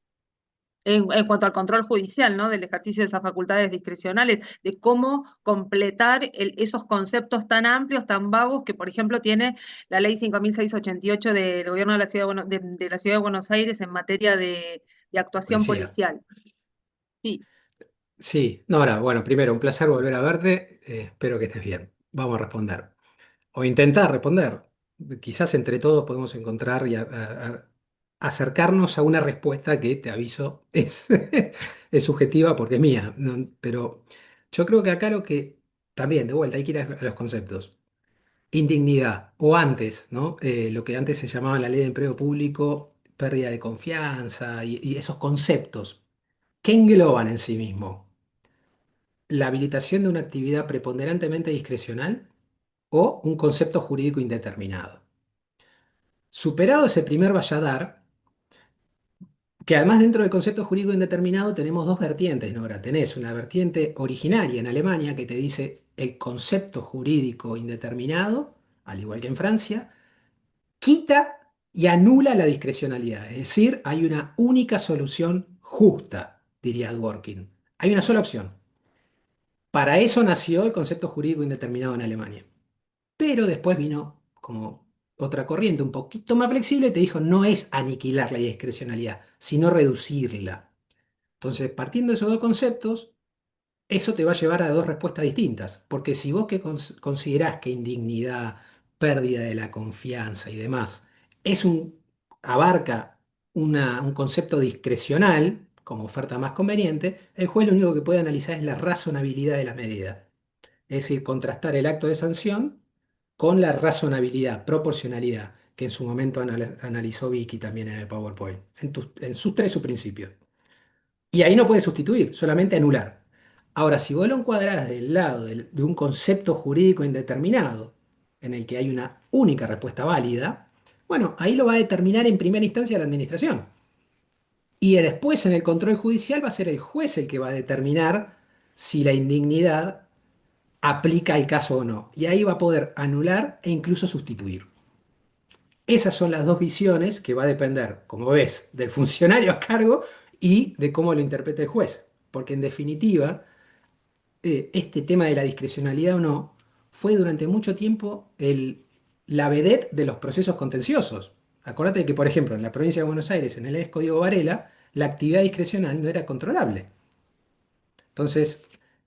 [SPEAKER 6] En cuanto al control judicial, ¿no? Del ejercicio de esas facultades discrecionales, de cómo completar esos conceptos tan amplios, tan vagos, que por ejemplo tiene la ley 5.688 del gobierno de la ciudad de la ciudad de Buenos Aires en materia de actuación
[SPEAKER 5] Policía.
[SPEAKER 6] policial. Sí.
[SPEAKER 5] Sí, Nora, bueno, primero, un placer volver a verte. Espero que estés bien. Vamos a responder. O intentar responder. Quizás entre todos podemos encontrar y acercarnos a una respuesta que, te aviso, es subjetiva porque es mía. Pero yo creo que acá lo que, también, de vuelta, hay que ir a los conceptos. Indignidad, o antes, ¿no? Lo que antes se llamaba la ley de empleo público, pérdida de confianza y esos conceptos. ¿Qué engloban en sí mismo? La habilitación de una actividad preponderantemente discrecional o un concepto jurídico indeterminado. Superado ese primer valladar, que además dentro del concepto jurídico indeterminado tenemos dos vertientes, Nora. Tenés una vertiente originaria en Alemania que te dice el concepto jurídico indeterminado, al igual que en Francia, quita y anula la discrecionalidad. Es decir, hay una única solución justa, diría Dworkin. Hay una sola opción. Para eso nació el concepto jurídico indeterminado en Alemania. Pero después vino como otra corriente un poquito más flexible y te dijo, no es aniquilar la discrecionalidad, sino reducirla. Entonces, partiendo de esos dos conceptos, eso te va a llevar a dos respuestas distintas. Porque si vos que considerás que indignidad, pérdida de la confianza y demás, es abarca un concepto discrecional como oferta más conveniente, el juez lo único que puede analizar es la razonabilidad de la medida. Es decir, contrastar el acto de sanción con la razonabilidad, proporcionalidad, que en su momento analizó Vicky también en el PowerPoint, en sus tres subprincipios. Y ahí no puede sustituir, solamente anular. Ahora, si vos lo encuadrás del lado de un concepto jurídico indeterminado, en el que hay una única respuesta válida, bueno, ahí lo va a determinar en primera instancia la administración. Y después en el control judicial va a ser el juez el que va a determinar si la indignidad aplica al caso o no. Y ahí va a poder anular e incluso sustituir. Esas son las dos visiones que va a depender, como ves, del funcionario a cargo y de cómo lo interprete el juez. Porque en definitiva, este tema de la discrecionalidad o no fue durante mucho tiempo la vedette de los procesos contenciosos. Acordate de que, por ejemplo, en la provincia de Buenos Aires, en el ex Código Varela, la actividad discrecional no era controlable. Entonces,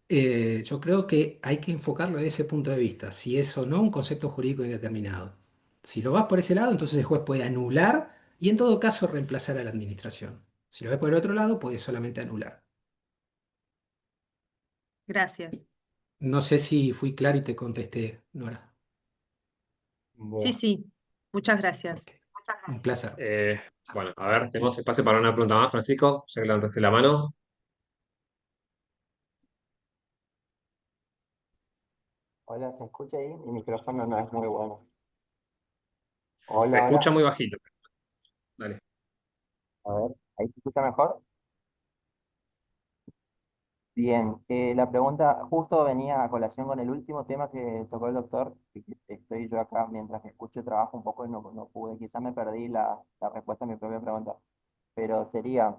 [SPEAKER 5] yo creo que hay que enfocarlo desde ese punto de vista, si es o no un concepto jurídico indeterminado. Si lo vas por ese lado, entonces el juez puede anular y en todo caso reemplazar a la administración. Si lo ves por el otro lado, puede solamente anular.
[SPEAKER 6] Gracias.
[SPEAKER 5] No sé si fui claro y te contesté, Nora.
[SPEAKER 6] Sí,
[SPEAKER 2] Bueno,
[SPEAKER 6] sí. Muchas gracias.
[SPEAKER 5] Ok. Un placer.
[SPEAKER 2] eh, bueno, a ver, tenemos espacio para una pregunta más, Francisco, ya que levantaste la mano.
[SPEAKER 7] Hola, ¿se escucha ahí? Mi micrófono no es muy bueno.
[SPEAKER 2] Se
[SPEAKER 7] Hola,
[SPEAKER 2] escucha
[SPEAKER 7] hola.
[SPEAKER 2] muy bajito. Dale.
[SPEAKER 7] A ver, ¿ahí se escucha mejor? Bien, la pregunta justo venía a colación con el último tema que tocó el doctor. Que estoy yo acá mientras que escucho trabajo un poco y no pude, quizás me perdí la respuesta a mi propia pregunta. Pero sería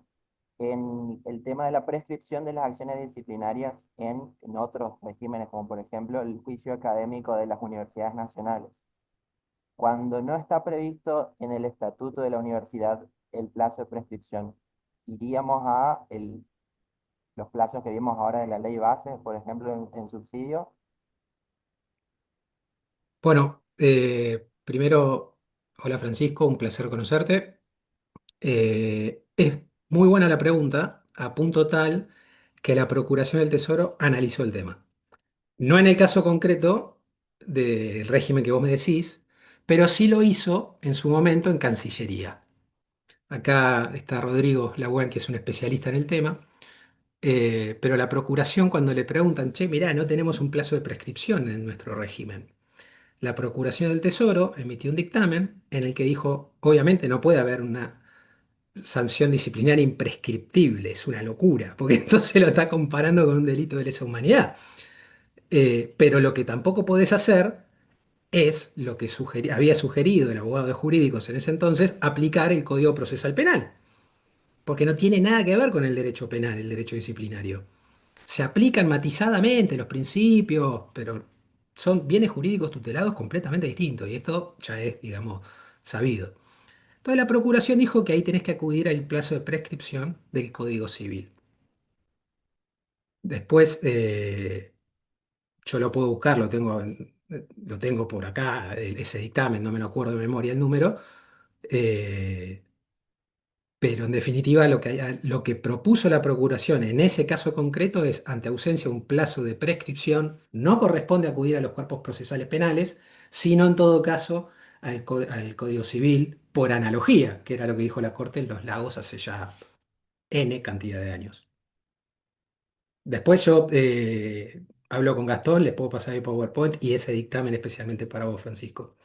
[SPEAKER 7] en el tema de la prescripción de las acciones disciplinarias en otros regímenes, como por ejemplo el juicio académico de las universidades nacionales. Cuando no está previsto en el estatuto de la universidad el plazo de prescripción, iríamos a los plazos que vimos ahora de la ley base, por ejemplo, en subsidio.
[SPEAKER 5] Bueno, primero, hola Francisco, un placer conocerte. Es muy buena la pregunta, a punto tal que la Procuración del Tesoro analizó el tema. No en el caso concreto del régimen que vos me decís, pero sí lo hizo en su momento en Cancillería. Acá está Rodrigo Lagüen, que es un especialista en el tema, pero la Procuración cuando le preguntan, che, mirá, no tenemos un plazo de prescripción en nuestro régimen. La Procuración del Tesoro emitió un dictamen en el que dijo, obviamente no puede haber una sanción disciplinaria imprescriptible, es una locura, porque entonces lo está comparando con un delito de lesa humanidad. Pero lo que tampoco podés hacer es lo que había sugerido el abogado de jurídicos en ese entonces, aplicar el Código Procesal Penal, porque no tiene nada que ver con el derecho penal, el derecho disciplinario. Se aplican matizadamente los principios, pero son bienes jurídicos tutelados completamente distintos, y esto ya es, digamos, sabido. Entonces la Procuración dijo que ahí tenés que acudir al plazo de prescripción del Código Civil. Después, yo lo puedo buscar, lo tengo por acá, ese dictamen, no me lo acuerdo de memoria el número, eh, pero en definitiva lo que propuso la Procuración en ese caso concreto es, ante ausencia de un plazo de prescripción, no corresponde acudir a los cuerpos procesales penales, sino en todo caso al Código Civil por analogía, que era lo que dijo la Corte en Los Lagos hace ya N cantidad de años. Después yo hablo con Gastón, les puedo pasar el PowerPoint y ese dictamen especialmente para vos, Francisco.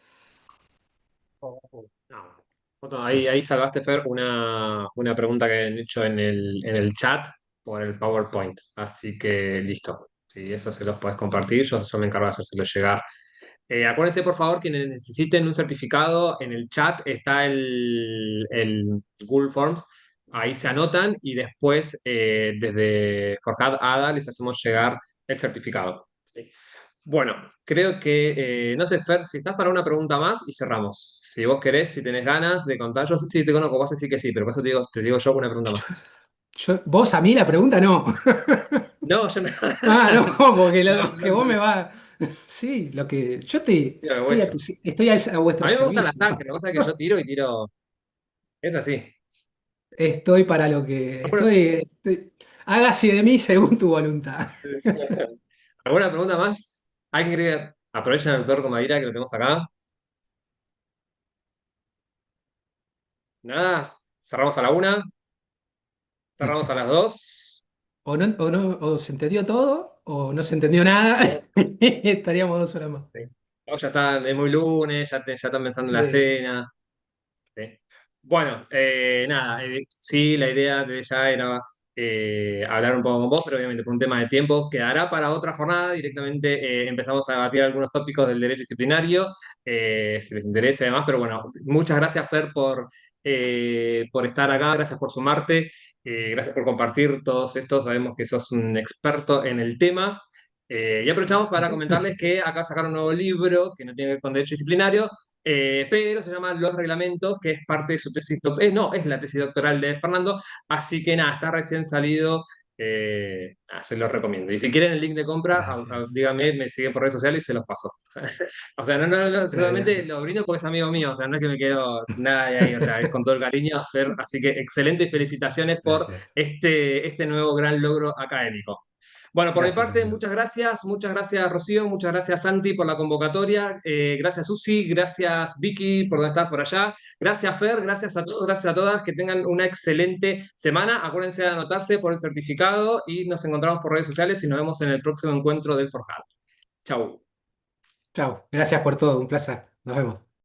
[SPEAKER 2] No. Ahí salvaste, Fer, una pregunta que han hecho en el chat por el PowerPoint. Así que listo. Si eso se los podés compartir, yo me encargo de hacérselo llegar. Acuérdense, por favor, quienes necesiten un certificado, en el chat está el Google Forms. Ahí se anotan y después desde Forjad ADA les hacemos llegar el certificado. ¿Sí? Bueno, creo que, no sé, Fer, si estás para una pregunta más y cerramos. Si vos querés, si tenés ganas de contar, yo sé si te conozco, vas a decir que sí, pero por eso te digo yo una pregunta más.
[SPEAKER 5] Vos a mí la pregunta no.
[SPEAKER 2] No, yo no.
[SPEAKER 5] Ah, no, porque lo
[SPEAKER 2] No,
[SPEAKER 5] que vos me vas. Sí, lo que. Yo
[SPEAKER 2] tiro de
[SPEAKER 5] estoy
[SPEAKER 2] hueso.
[SPEAKER 5] estoy a
[SPEAKER 2] A
[SPEAKER 5] vuestro
[SPEAKER 2] mí me gustan las
[SPEAKER 5] servicio.
[SPEAKER 2] sangres, lo que pasa es que yo tiro y tiro. Es así.
[SPEAKER 5] Estoy para lo que. Hágase de mí según tu voluntad.
[SPEAKER 2] ¿Alguna pregunta más? ¿Alguien quiere aprovechar el doctor Comadira que lo tenemos acá? Nada, cerramos a la una, cerramos a las dos.
[SPEAKER 5] O se entendió todo, o no se entendió nada. Estaríamos 2 horas más.
[SPEAKER 2] Sí. Oh, ya está, es muy lunes, ya están pensando en la
[SPEAKER 5] Sí.
[SPEAKER 2] cena. Sí. Bueno, nada, sí, la idea de ya era hablar un poco con vos, pero obviamente por un tema de tiempo quedará para otra jornada. Directamente empezamos a debatir algunos tópicos del derecho disciplinario, si les interesa y demás. Pero bueno, muchas gracias, Fer, por estar acá, gracias por sumarte, gracias por compartir todos estos. Sabemos que sos un experto en el tema. Y aprovechamos para comentarles que acá sacaron un nuevo libro que no tiene que ver con derecho disciplinario, pero se llama Los Reglamentos, que es parte de su tesis doctoral, no, es la tesis doctoral de Fernando, así que nada, está recién salido, se los recomiendo. Y si quieren el link de compra,
[SPEAKER 5] Gracias.
[SPEAKER 2] díganme, me siguen por redes sociales y se los paso. O sea, solamente lo brindo porque es amigo mío, o sea, no es que me quedo nada de ahí, o sea, es con todo el cariño, Fer, así que excelente y felicitaciones por
[SPEAKER 5] Gracias.
[SPEAKER 2] este nuevo gran logro académico. Bueno, por mi
[SPEAKER 5] Gracias,
[SPEAKER 2] parte,
[SPEAKER 5] amigo.
[SPEAKER 2] muchas gracias Rocío, muchas gracias Santi por la convocatoria, gracias Susi, gracias Vicky por donde estás por allá, gracias Fer, gracias a todos, gracias a todas, que tengan una excelente semana, acuérdense de anotarse por el certificado y nos encontramos por redes sociales y nos vemos en el próximo encuentro del Forjado. Chau.
[SPEAKER 5] Chao. Gracias por todo. Un placer. Nos vemos.